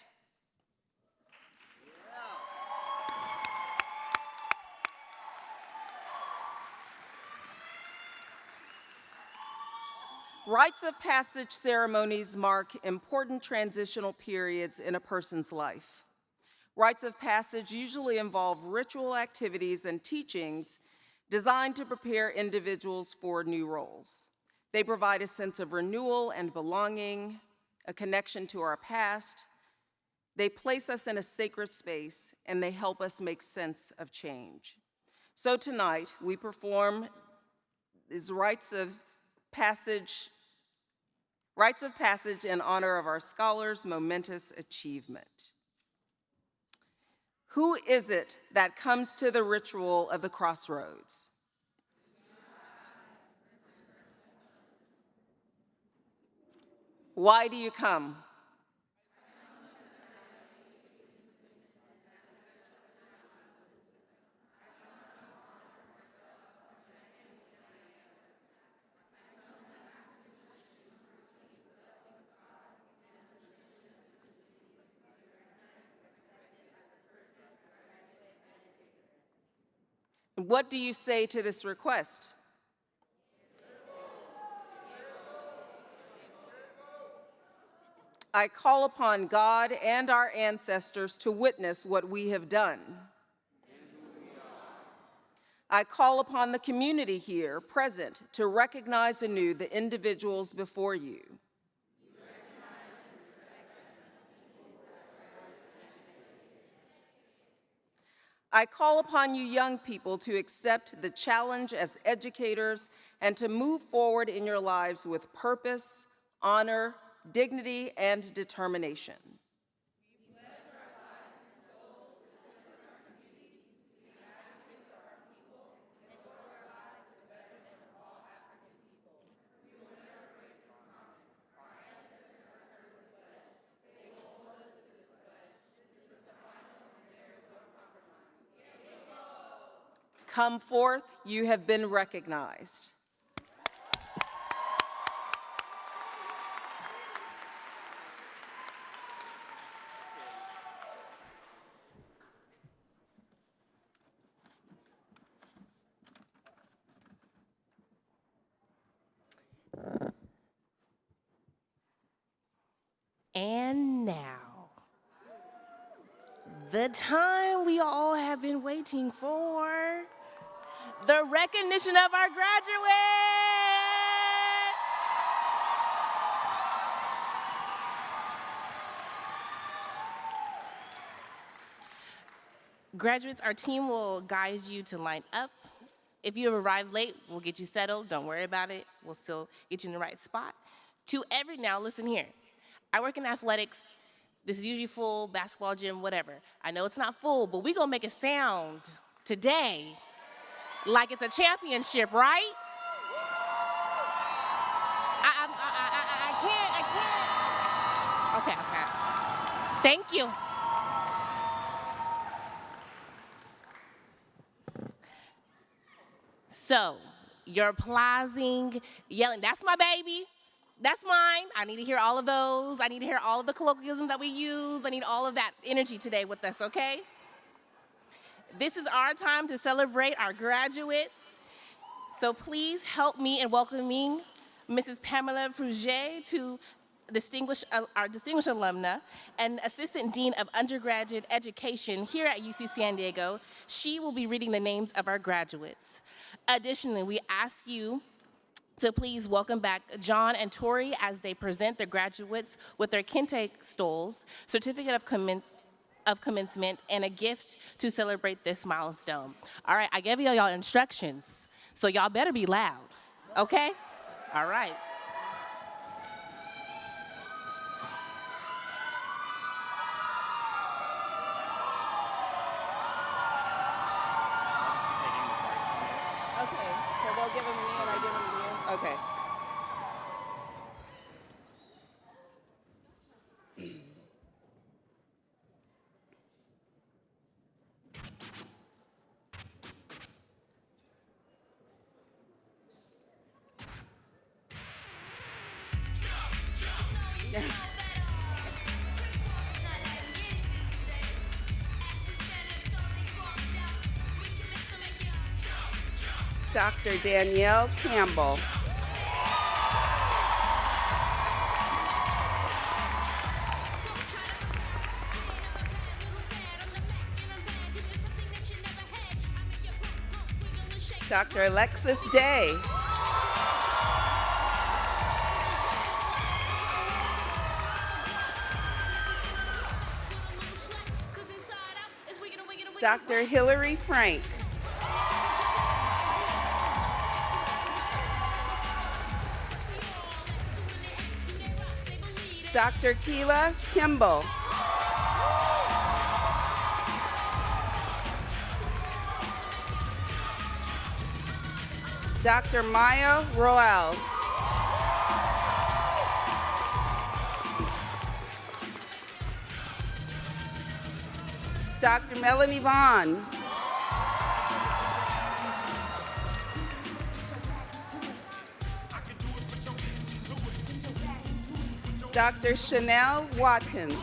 Rites of passage ceremonies mark important transitional periods in a person's life. Rites of passage usually involve ritual activities and teachings designed to prepare individuals for new roles. They provide a sense of renewal and belonging, a connection to our past. They place us in a sacred space, and they help us make sense of change. So tonight, we perform these rites of passage in honor of our scholars' momentous achievement. Who is it that comes to the ritual of the crossroads? Why do you come? What do you say to this request? I call upon God and our ancestors to witness what we have done. I call upon the community here present to recognize anew the individuals before you. I call upon you young people to accept the challenge as educators and to move forward in your lives with purpose, honor, dignity, and determination. Come forth, you have been recognized. And now, the time we all have been waiting for, the recognition of our graduates. Graduates, our team will guide you to line up. If you have arrived late, we'll get you settled. Don't worry about it. We'll still get you in the right spot. Now listen here. I work in athletics. This is usually full, basketball gym, whatever. I know it's not full, but we're gonna make it sound today like it's a championship, right? I can't. Okay. Thank you. So, you're applauding, yelling, that's my baby. That's mine. I need to hear all of those. I need to hear all of the colloquialisms that we use. I need all of that energy today with us, okay? This is our time to celebrate our graduates. So please help me in welcoming Mrs. Pamela Fruget to our distinguished alumna and Assistant Dean of Undergraduate Education here at UC San Diego. She will be reading the names of our graduates. Additionally, we ask you to please welcome back John and Tori as they present their graduates with their Kente stoles, certificate of commencement, and a gift to celebrate this milestone. All right, I gave y'all instructions, so y'all better be loud, okay? All right. Okay, so they'll give them to me and I give them to you? Okay. Dr. Danielle Campbell. Dr. Alexis Day. Dr. Hillary Frank. Dr. Keela Kimball. Dr. Maya Roel. Dr. Melanie Vaughn. Dr. Chanel Watkins.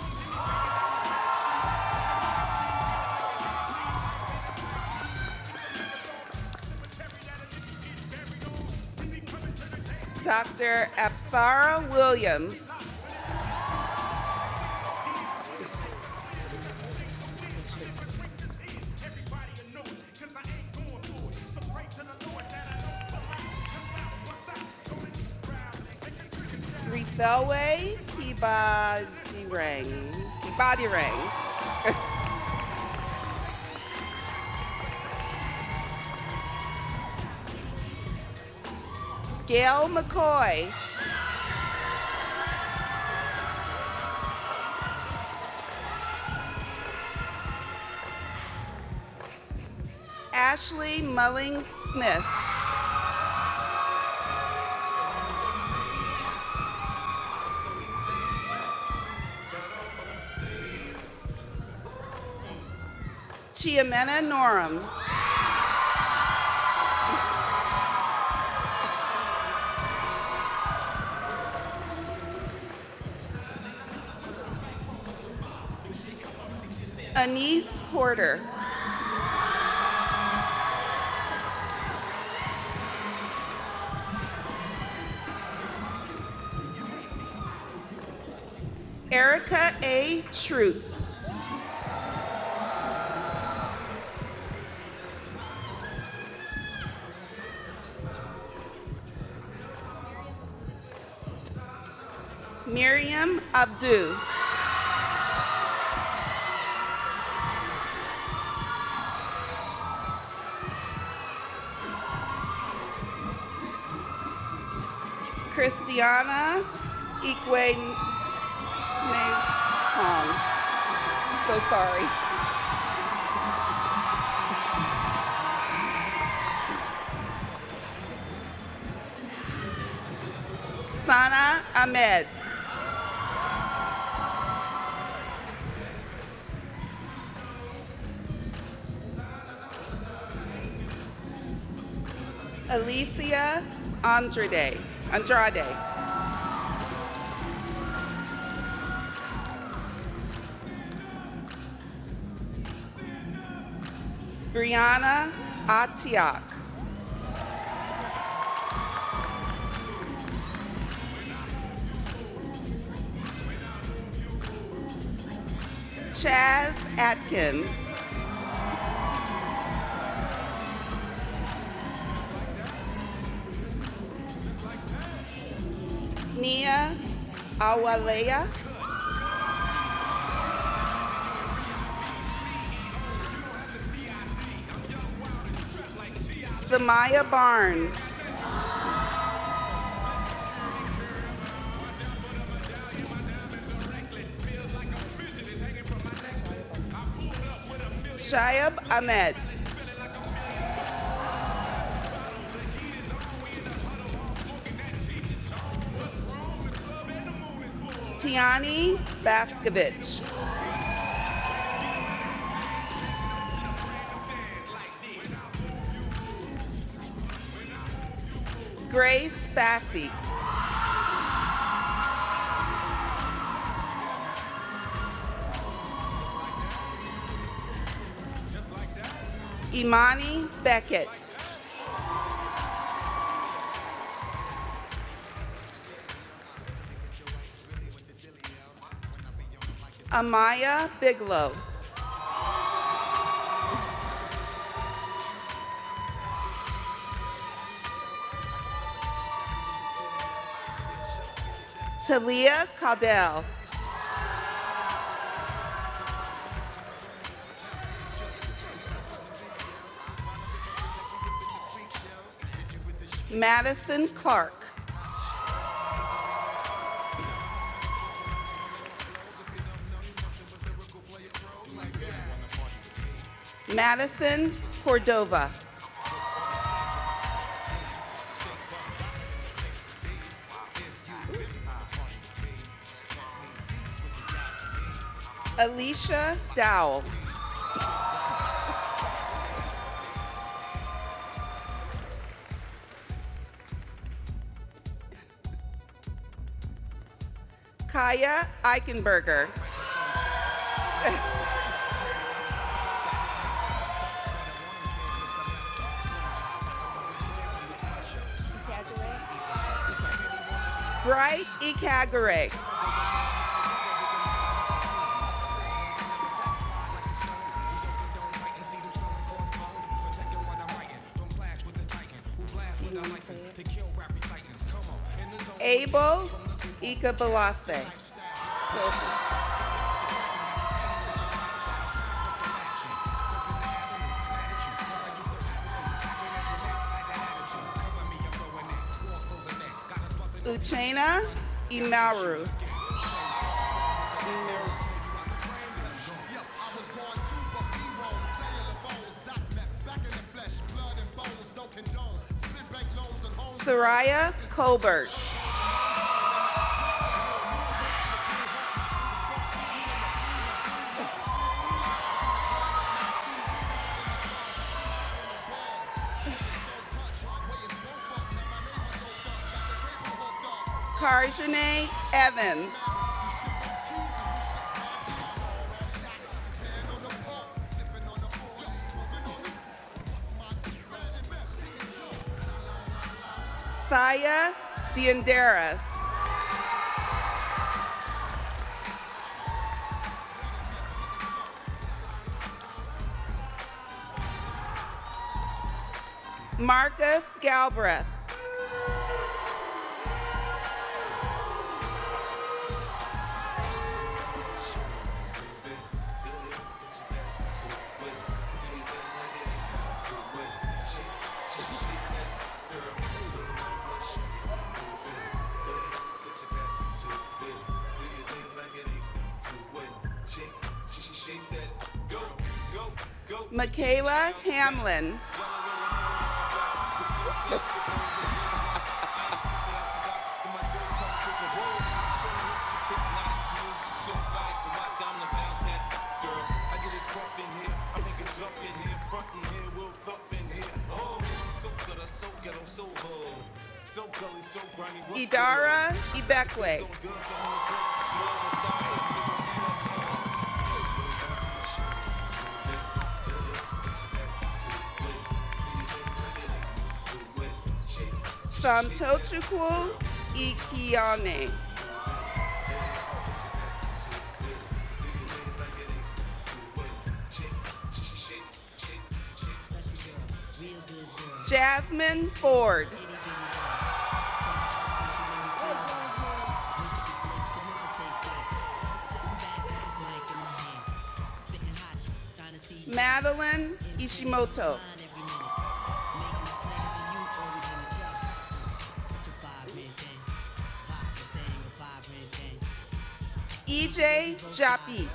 Dr. Apsara Williams. Rithelwe Ibadirang. Gail McCoy. Ashley Mulling Smith. Chiamena Norum. Anise Porter. Erica A. Truth. Miriam Abdu. Christiana Ikwe Hong. So sorry. Sana Ahmed. Alicia Andrade. Brianna Atiak. Chaz Atkins. Awalea. Samaya Barnes. Shayab Ahmed. Tiani Baskovich. Grace Bassi. Imani Beckett. Amaya Bigelow. Talia Caudell. Madison Clark. Madison Cordova. Alicia Dowell. Kaya Eichenberger. Bright Ikagare. Abel Ikabalase. Uchenna Imaru. Soraya Colbert. Karjane Evans. Saya Diandaras. Marcus Galbraith. Michaela Hamlin. Idara Ibekwe. Samtochukwu Ikiane. Jasmine Ford. Madeline Ishimoto. EJ Japi.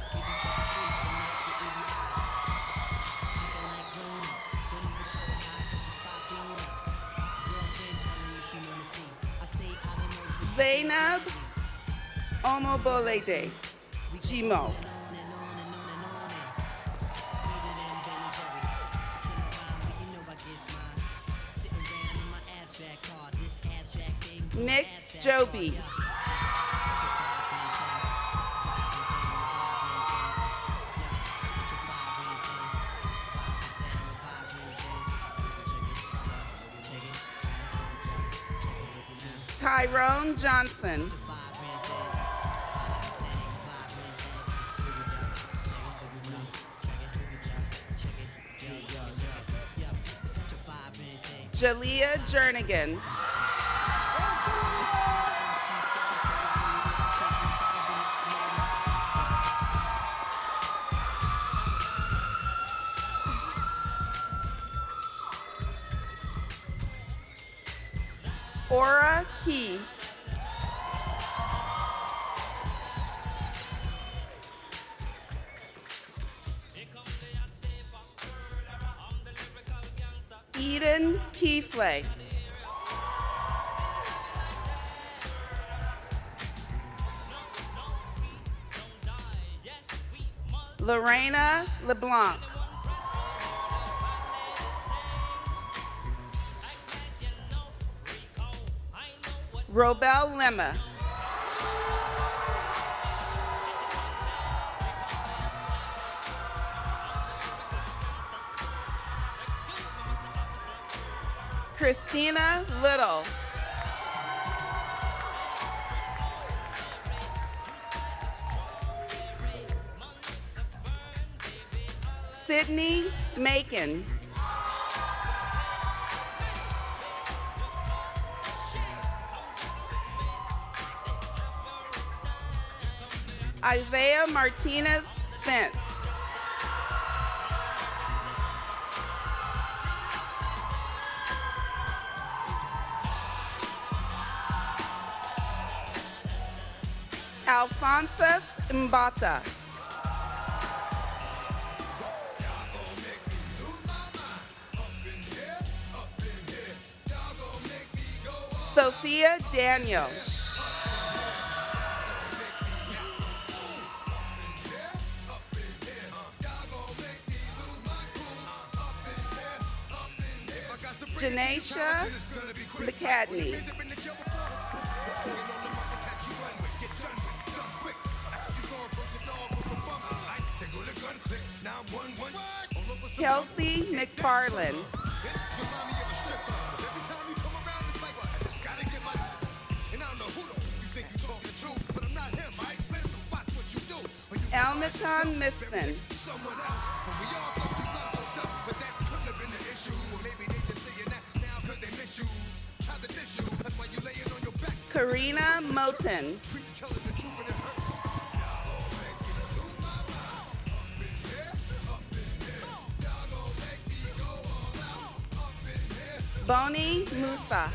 Zainab Omobolede, Jimo. Nick Joby. Tyrone Johnson. Jalea Jernigan. Aura Key. Eden Keithley. Lorena LeBlanc. Robel Lemma. Christina Little. Sydney Macon. Isaiah Martinez Spence. Alphonsus Mbata. Sophia Daniel. Janaisha McCadney. Kelsey McFarland. Elmaton Misson. Karina Moten. Boni Musa.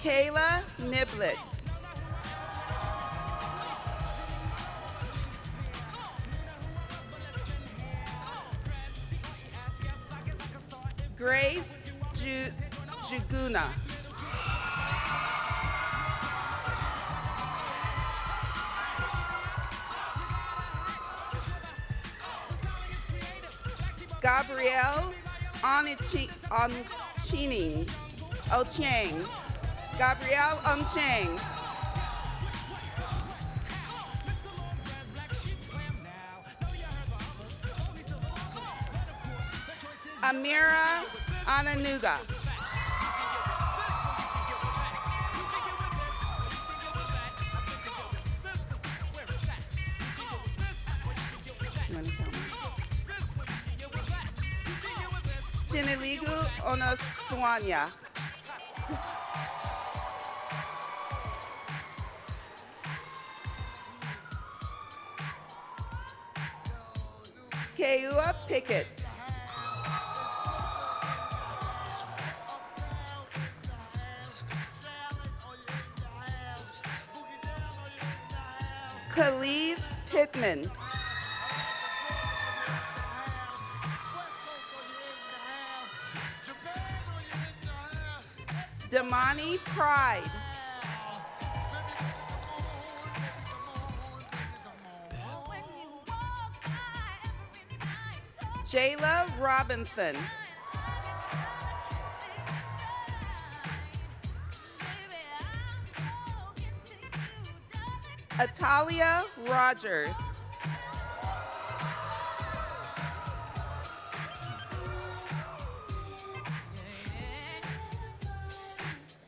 Kayla Niblet. Grace Juguna. Gabrielle Ocheng. Gabrielle Ocheng. Amira Ananuga. Chiniligu Onoswanya. Keua Pickett. Khalid Pittman. Damani Pride. Jayla Robinson. Atalia Rogers.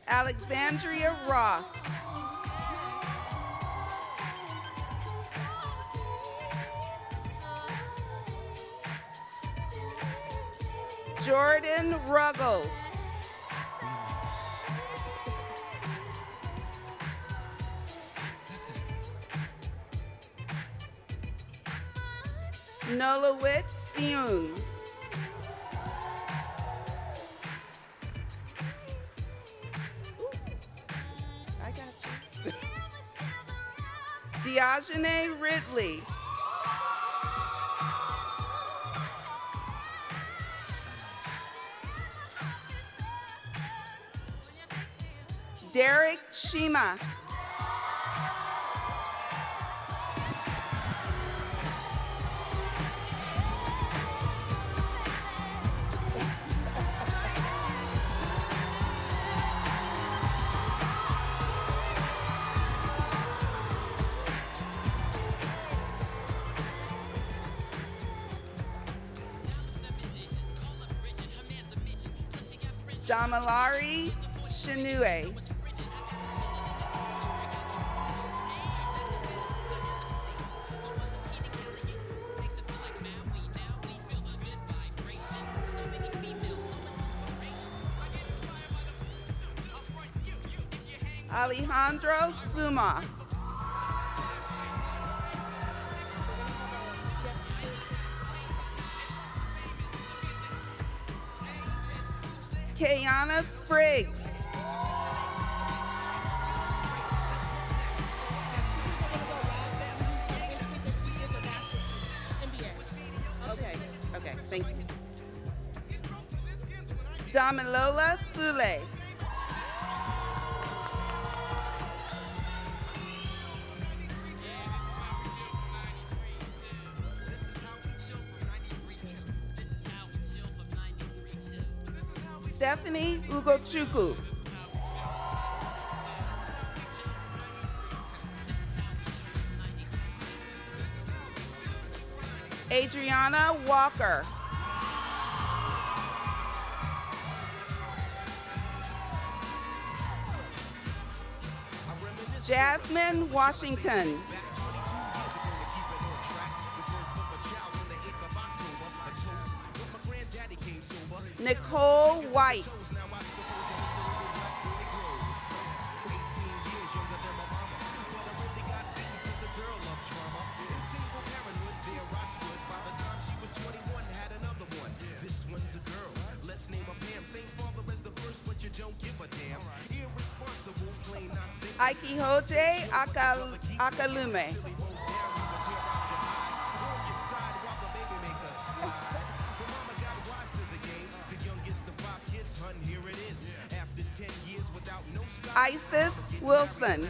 Alexandria Ross. Jordan Ruggles. Nolawit Seung. I got you. Diogene Ridley. Derek Shima. Damalari Shinue. Alejandro Suma. Kayana Spriggs. Okay, thank you. Damilola Sule. Stephanie Ugochukwu. Adriana Walker. Jasmine Washington. Nicole White. Aikihoje Akalume. Isis Wilson.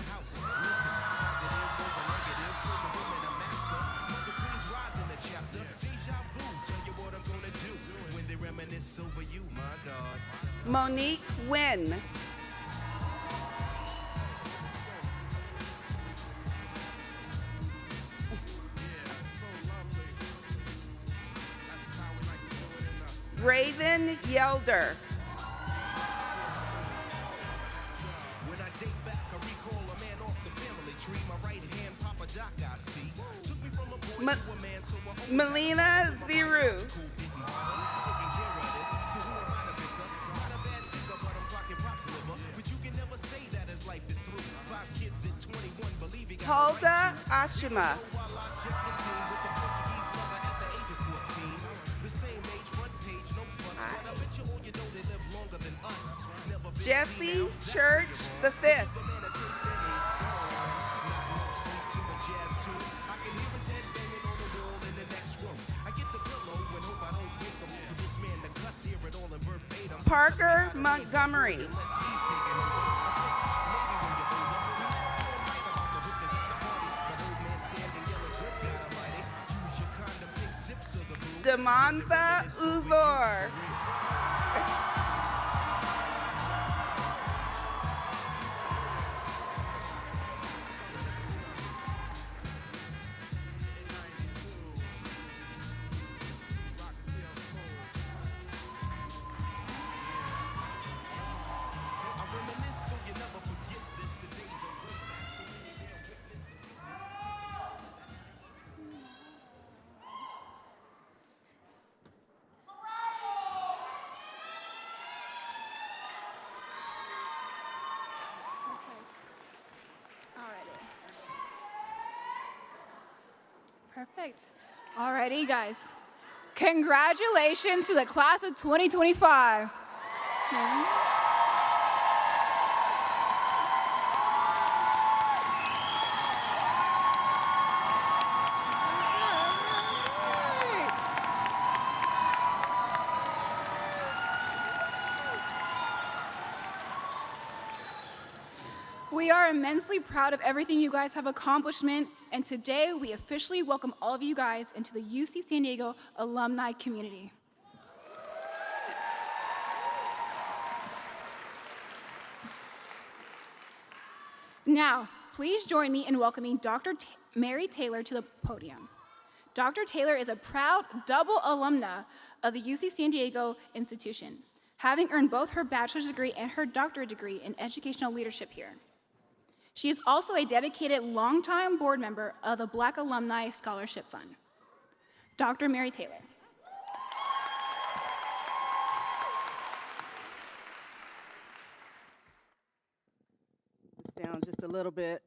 Monique Wynn. Raven Yelder. Melina Ziru. Hulda Ashima. Jesse Church the Fifth. Parker Montgomery. Damantha Uzor. Perfect. Alrighty, guys. Congratulations to the class of 2025. We are immensely proud of everything you guys have accomplished, and today we officially welcome all of you guys into the UC San Diego alumni community. Now, please join me in welcoming Dr. Mary Taylor to the podium. Dr. Taylor is a proud double alumna of the UC San Diego institution, having earned both her bachelor's degree and her doctorate degree in educational leadership here. She is also a dedicated longtime board member of the Black Alumni Scholarship Fund. Dr. Mary Taylor. Down just a little bit.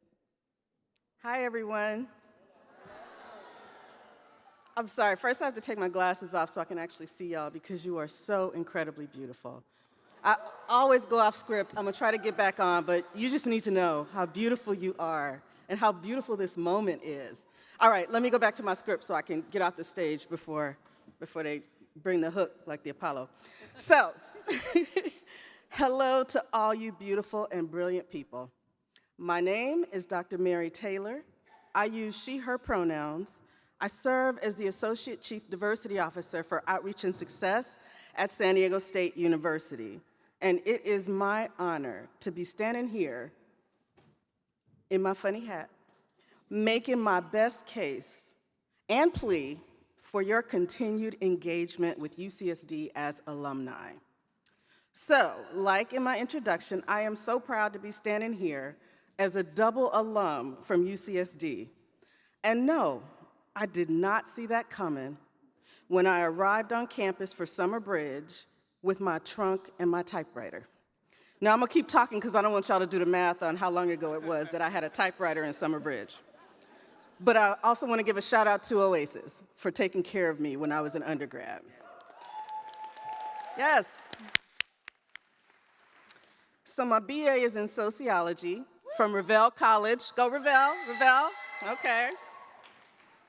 Hi, everyone. I'm sorry, first I have to take my glasses off so I can actually see y'all because you are so incredibly beautiful. I always go off script. I'm gonna try to get back on, but you just need to know how beautiful you are and how beautiful this moment is. All right, let me go back to my script so I can get off the stage before they bring the hook like the Apollo. So, hello to all you beautiful and brilliant people. My name is Dr. Mary Taylor. I use she, her pronouns. I serve as the Associate Chief Diversity Officer for Outreach and Success at San Diego State University. And it is my honor to be standing here in my funny hat, making my best case and plea for your continued engagement with UCSD as alumni. So, like in my introduction, I am so proud to be standing here as a double alum from UCSD. And no, I did not see that coming when I arrived on campus for Summer Bridge with my trunk and my typewriter. Now, I'm gonna keep talking because I don't want y'all to do the math on how long ago it was that I had a typewriter in Summer Bridge. But I also want to give a shout out to Oasis for taking care of me when I was an undergrad. Yes. So my BA is in sociology from Revelle College. Go Revelle, Revelle, okay.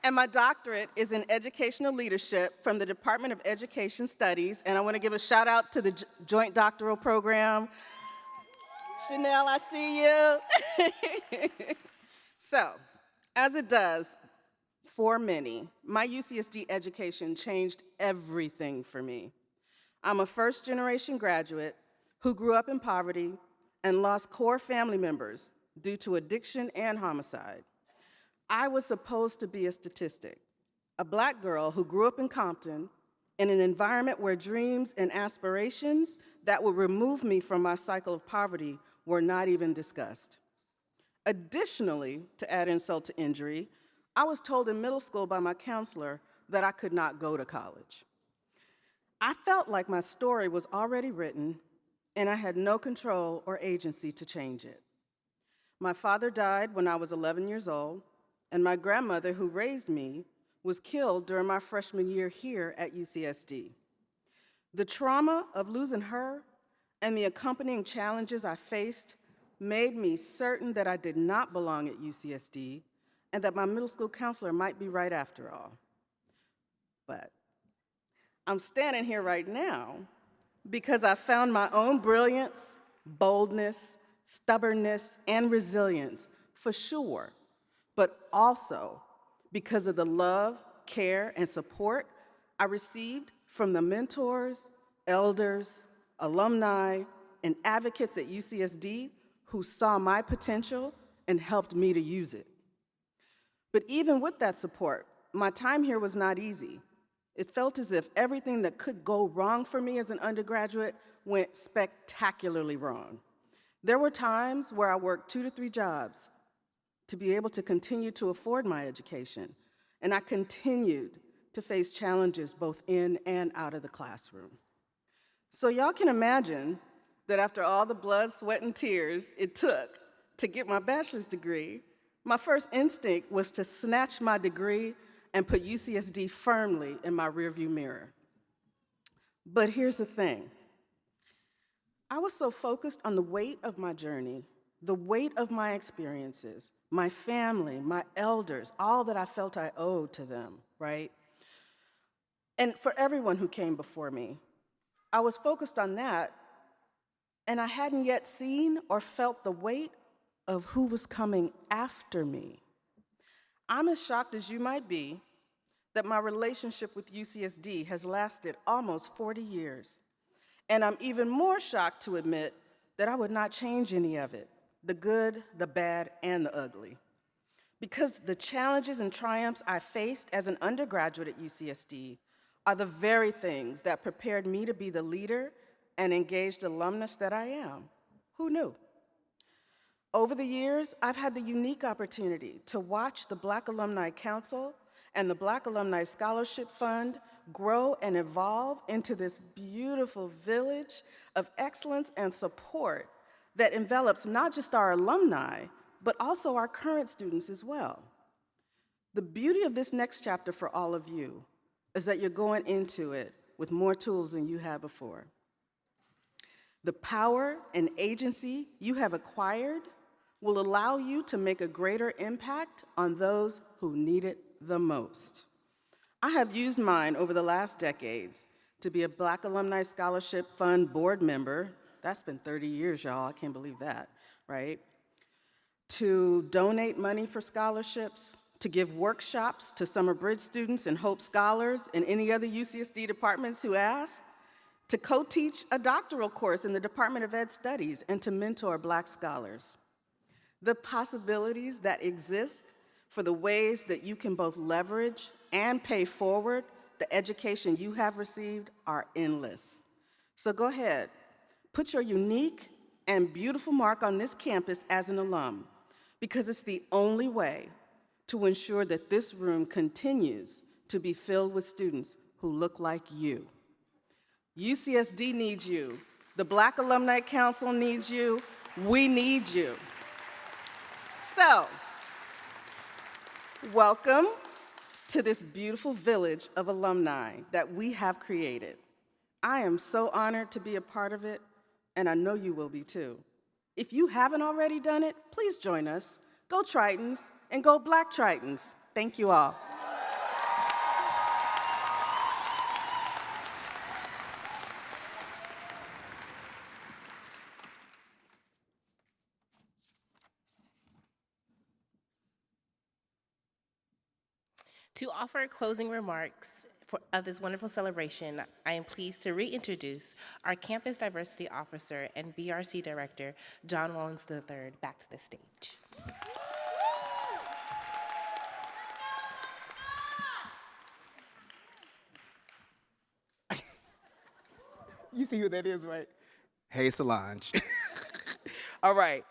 And my doctorate is in educational leadership from the Department of Education Studies. And I want to give a shout out to the Joint Doctoral Program. Chanel, I see you. So, as it does for many, my UCSD education changed everything for me. I'm a first-generation graduate who grew up in poverty and lost core family members due to addiction and homicide. I was supposed to be a statistic, a Black girl who grew up in Compton in an environment where dreams and aspirations that would remove me from my cycle of poverty were not even discussed. Additionally, to add insult to injury, I was told in middle school by my counselor that I could not go to college. I felt like my story was already written and I had no control or agency to change it. My father died when I was 11 years old, and my grandmother, who raised me, was killed during my freshman year here at UCSD. The trauma of losing her and the accompanying challenges I faced made me certain that I did not belong at UCSD and that my middle school counselor might be right after all. But I'm standing here right now because I found my own brilliance, boldness, stubbornness, and resilience, for sure, but also because of the love, care, and support I received from the mentors, elders, alumni, and advocates at UCSD who saw my potential and helped me to use it. But even with that support, my time here was not easy. It felt as if everything that could go wrong for me as an undergraduate went spectacularly wrong. There were times where I worked 2 to 3 jobs to be able to continue to afford my education, and I continued to face challenges both in and out of the classroom. So y'all can imagine that after all the blood, sweat, and tears it took to get my bachelor's degree, my first instinct was to snatch my degree and put UCSD firmly in my rearview mirror. But here's the thing. I was so focused on the weight of my journey, the weight of my experiences, my family, my elders, all that I felt I owed to them, right? And for everyone who came before me, I was focused on that, and I hadn't yet seen or felt the weight of who was coming after me. I'm as shocked as you might be that my relationship with UCSD has lasted almost 40 years. And I'm even more shocked to admit that I would not change any of it, the good, the bad, and the ugly. Because the challenges and triumphs I faced as an undergraduate at UCSD are the very things that prepared me to be the leader and engaged alumnus that I am. Who knew? Over the years, I've had the unique opportunity to watch the Black Alumni Council and the Black Alumni Scholarship Fund grow and evolve into this beautiful village of excellence and support that envelops not just our alumni, but also our current students as well. The beauty of this next chapter for all of you is that you're going into it with more tools than you had before. The power and agency you have acquired will allow you to make a greater impact on those who need it the most. I have used mine over the last decades to be a Black Alumni Scholarship Fund board member. That's been 30 years, y'all. I can't believe that, right? To donate money for scholarships, to give workshops to Summer Bridge students and Hope Scholars and any other UCSD departments who ask, to co-teach a doctoral course in the Department of Ed Studies, and to mentor Black scholars. The possibilities that exist for the ways that you can both leverage and pay forward the education you have received are endless. So go ahead, put your unique and beautiful mark on this campus as an alum, because it's the only way to ensure that this room continues to be filled with students who look like you. UCSD needs you. The Black Alumni Council needs you. We need you. So, welcome to this beautiful village of alumni that we have created. I am so honored to be a part of it, and I know you will be too. If you haven't already done it, please join us. Go Tritons, and go Black Tritons. Thank you all. To offer closing remarks of this wonderful celebration, I am pleased to reintroduce our Campus Diversity Officer and BRC Director, John Wallens III, back to the stage. You see who that is, right? Hey, Solange. All right.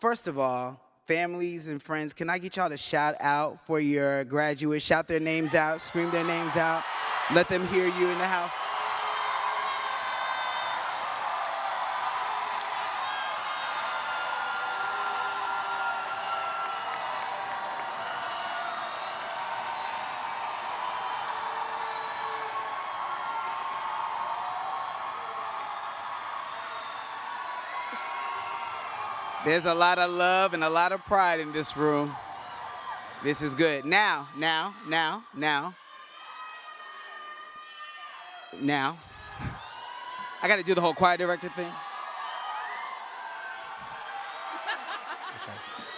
First of all, families and friends, can I get y'all to shout out for your graduates? Shout their names out, scream their names out. Let them hear you in the house. There's a lot of love and a lot of pride in this room. This is good. Now. I got to do the whole choir director thing.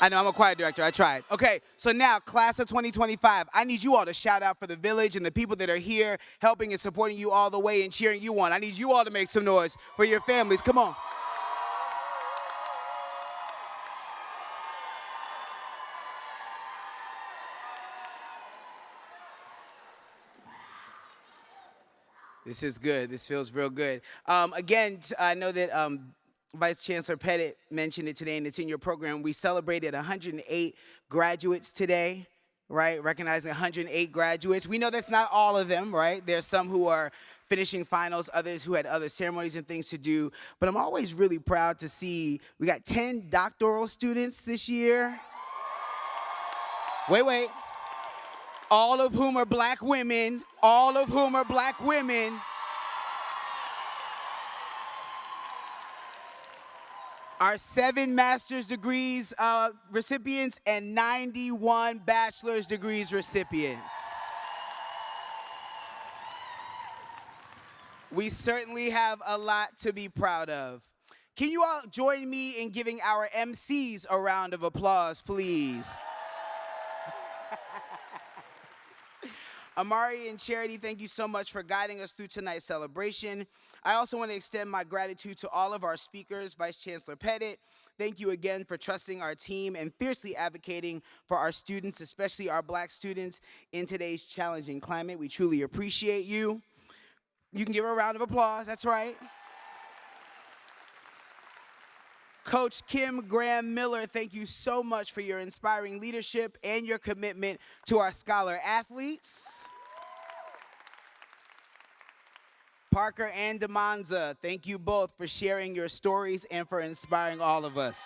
I know, I'm a choir director. I tried. Okay, so now, class of 2025, I need you all to shout out for the village and the people that are here helping and supporting you all the way and cheering you on. I need you all to make some noise for your families. Come on. This is good. This feels real good. Again, I know that Vice Chancellor Pettit mentioned it today, and it's in your program. We celebrated 108 graduates today, right? Recognizing 108 graduates. We know that's not all of them, right? There's some who are finishing finals, others who had other ceremonies and things to do. But I'm always really proud to see we got 10 doctoral students this year. Wait. All of whom are black women. All of whom are black women. Our 7 master's degrees recipients and 91 bachelor's degrees recipients. We certainly have a lot to be proud of. Can you all join me in giving our MCs a round of applause, please? Amari and Charity, thank you so much for guiding us through tonight's celebration. I also want to extend my gratitude to all of our speakers, Vice Chancellor Pettit. Thank you again for trusting our team and fiercely advocating for our students, especially our black students, in today's challenging climate. We truly appreciate you. You can give her a round of applause, that's right. Coach Kim Graham Miller, thank you so much for your inspiring leadership and your commitment to our scholar athletes. Parker and Demonza, thank you both for sharing your stories and for inspiring all of us.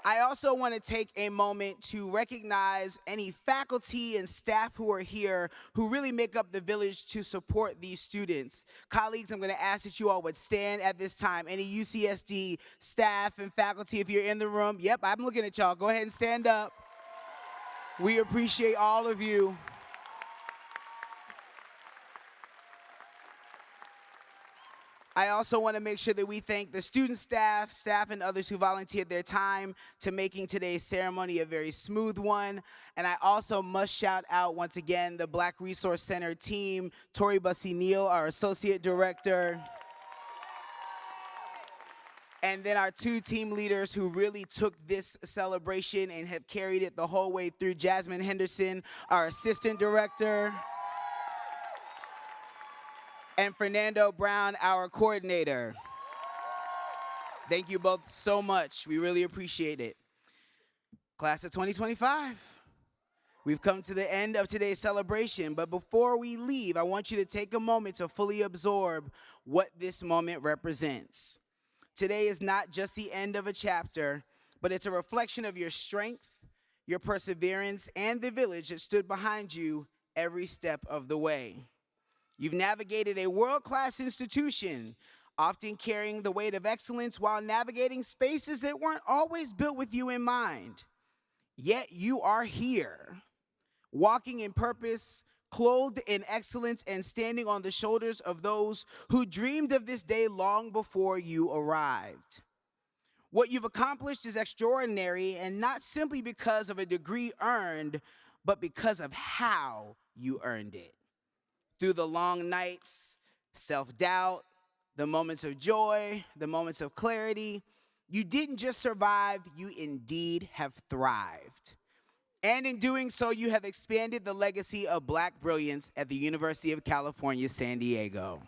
I also want to take a moment to recognize any faculty and staff who are here who really make up the village to support these students. Colleagues, I'm going to ask that you all would stand at this time. Any UCSD staff and faculty, if you're in the room, yep, I'm looking at y'all. Go ahead and stand up. We appreciate all of you. I also want to make sure that we thank the student staff, and others who volunteered their time to making today's ceremony a very smooth one. And I also must shout out once again the Black Resource Center team, Tori Bussy-Neal, our Associate Director, and then our 2 team leaders who really took this celebration and have carried it the whole way through. Jasmine Henderson, our Assistant Director, and Fernando Brown, our coordinator. Thank you both so much. We really appreciate it. Class of 2025. We've come to the end of today's celebration, but before we leave, I want you to take a moment to fully absorb what this moment represents. Today is not just the end of a chapter, but it's a reflection of your strength, your perseverance, and the village that stood behind you every step of the way. You've navigated a world-class institution, often carrying the weight of excellence while navigating spaces that weren't always built with you in mind. Yet you are here, walking in purpose, clothed in excellence, and standing on the shoulders of those who dreamed of this day long before you arrived. What you've accomplished is extraordinary, and not simply because of a degree earned, but because of how you earned it. Through the long nights, self-doubt, the moments of joy, the moments of clarity, you didn't just survive, you indeed have thrived. And in doing so, you have expanded the legacy of Black brilliance at the University of California, San Diego.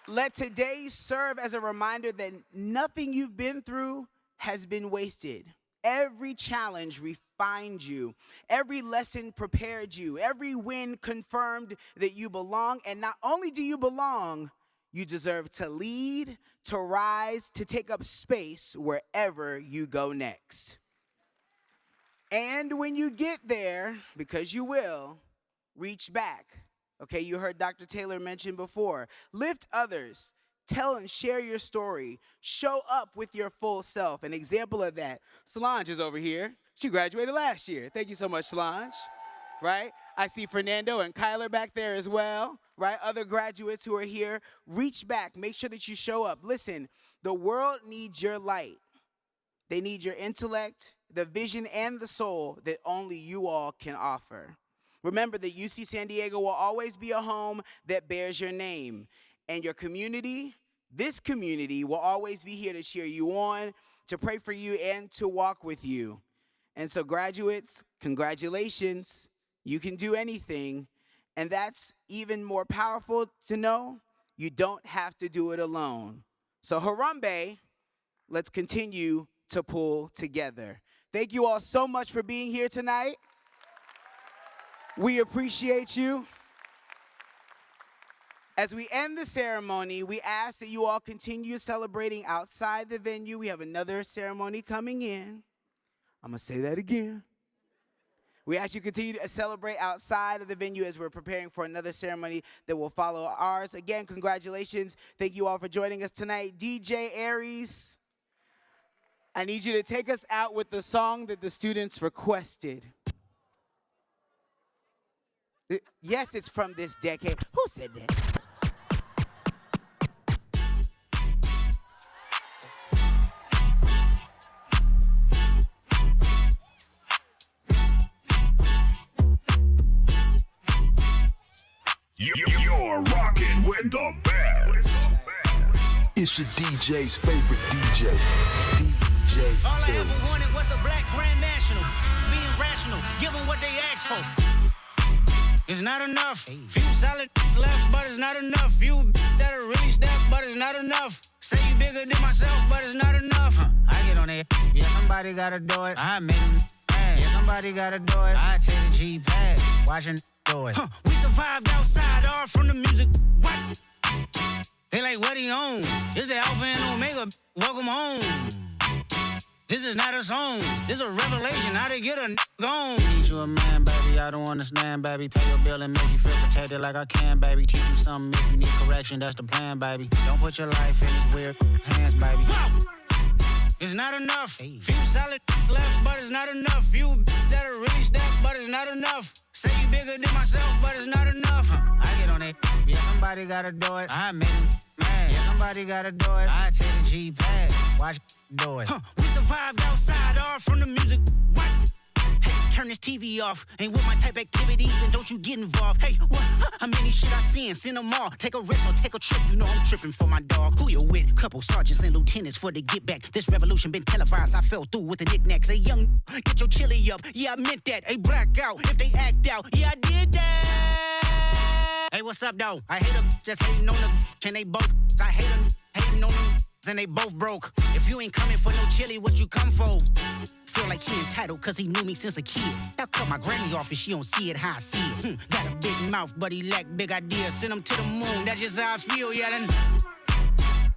Let today serve as a reminder that nothing you've been through has been wasted. Every challenge refined you. Every lesson prepared you. Every win confirmed that you belong. And not only do you belong, you deserve to lead, to rise, to take up space wherever you go next. And when you get there, because you will, reach back Okay, you heard Dr. Taylor mention before. Lift others. Tell and share your story. Show up with your full self. An example of that, Solange is over here. She graduated last year. Thank you so much, Solange. Right? I see Fernando and Kyler back there as well. Right? Other graduates who are here. Reach back. Make sure that you show up. Listen, the world needs your light. They need your intellect, the vision, and the soul that only you all can offer. Remember that UC San Diego will always be a home that bears your name. And your community, this community, will always be here to cheer you on, to pray for you, and to walk with you. And so graduates, congratulations. You can do anything. And that's even more powerful to know. You don't have to do it alone. So Harambee, let's continue to pull together. Thank you all so much for being here tonight. We appreciate you. As we end the ceremony, we ask that you all continue celebrating outside the venue. We have another ceremony coming in. I'm going to say that again. We ask you to continue to celebrate outside of the venue as we're preparing for another ceremony that will follow ours. Again, congratulations. Thank you all for joining us tonight. DJ Aries, I need you to take us out with the song that the students requested. Yes, it's from this decade. Who said that? You're rocking with the best. It's your DJ's favorite DJ, DJ All I Aries. ever wanted was a black grand national. Being rational, give them what they ask for. It's not enough. Few solid left, but it's not enough. Few that are really step, but it's not enough. Say you bigger than myself, but it's not enough. I get on it. Yeah, somebody gotta do it. I make them mad. Yeah, somebody gotta do it. I take the G-pad. Watching do it. We survived outside, all from the music. What? They like, what he on? This the Alpha and Omega. Welcome home. This is not a song. This is a revelation. How to get a gone. Need you a man, baby. I don't understand, baby. Pay your bill and make you feel protected like I can, baby. Teach you something if you need correction. That's the plan, baby. Don't put your life in these weird hands, baby. It's not enough. Few solid left, but it's not enough. Few that are really step, but it's not enough. Say you bigger than myself, but it's not enough. I get on it. Yeah, somebody gotta do it. I make them mad. Yeah, somebody gotta do it. I take the G-pad. Watch do it. We survived outside, all from the music. What? Hey, turn this TV off. Ain't with my type activities, then don't you get involved. Hey, what? How many shit I seen? Send them all. Take a risk or take a trip. You know I'm tripping for my dog. Who you with? Couple sergeants and lieutenants for the get back. This revolution been televised. I fell through with the knickknacks. Hey, young, get your chili up. Yeah, I meant that. Hey, black out if they act out. Yeah, I did that. Hey, what's up, though? I hate them just hating on them. And they both. I hate them hating on them. And they both broke. If you ain't coming for no chili, what you come for? Feel like he entitled cause he knew me since a kid. I cut my granny off and she don't see it how I see it. Got a big mouth, but he lack big ideas. Send him to the moon, that's just how I feel, yelling.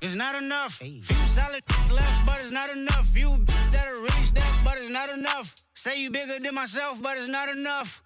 It's not enough. Few solid left, but it's not enough. Few that are really step, but it's not enough. Say you bigger than myself, but it's not enough.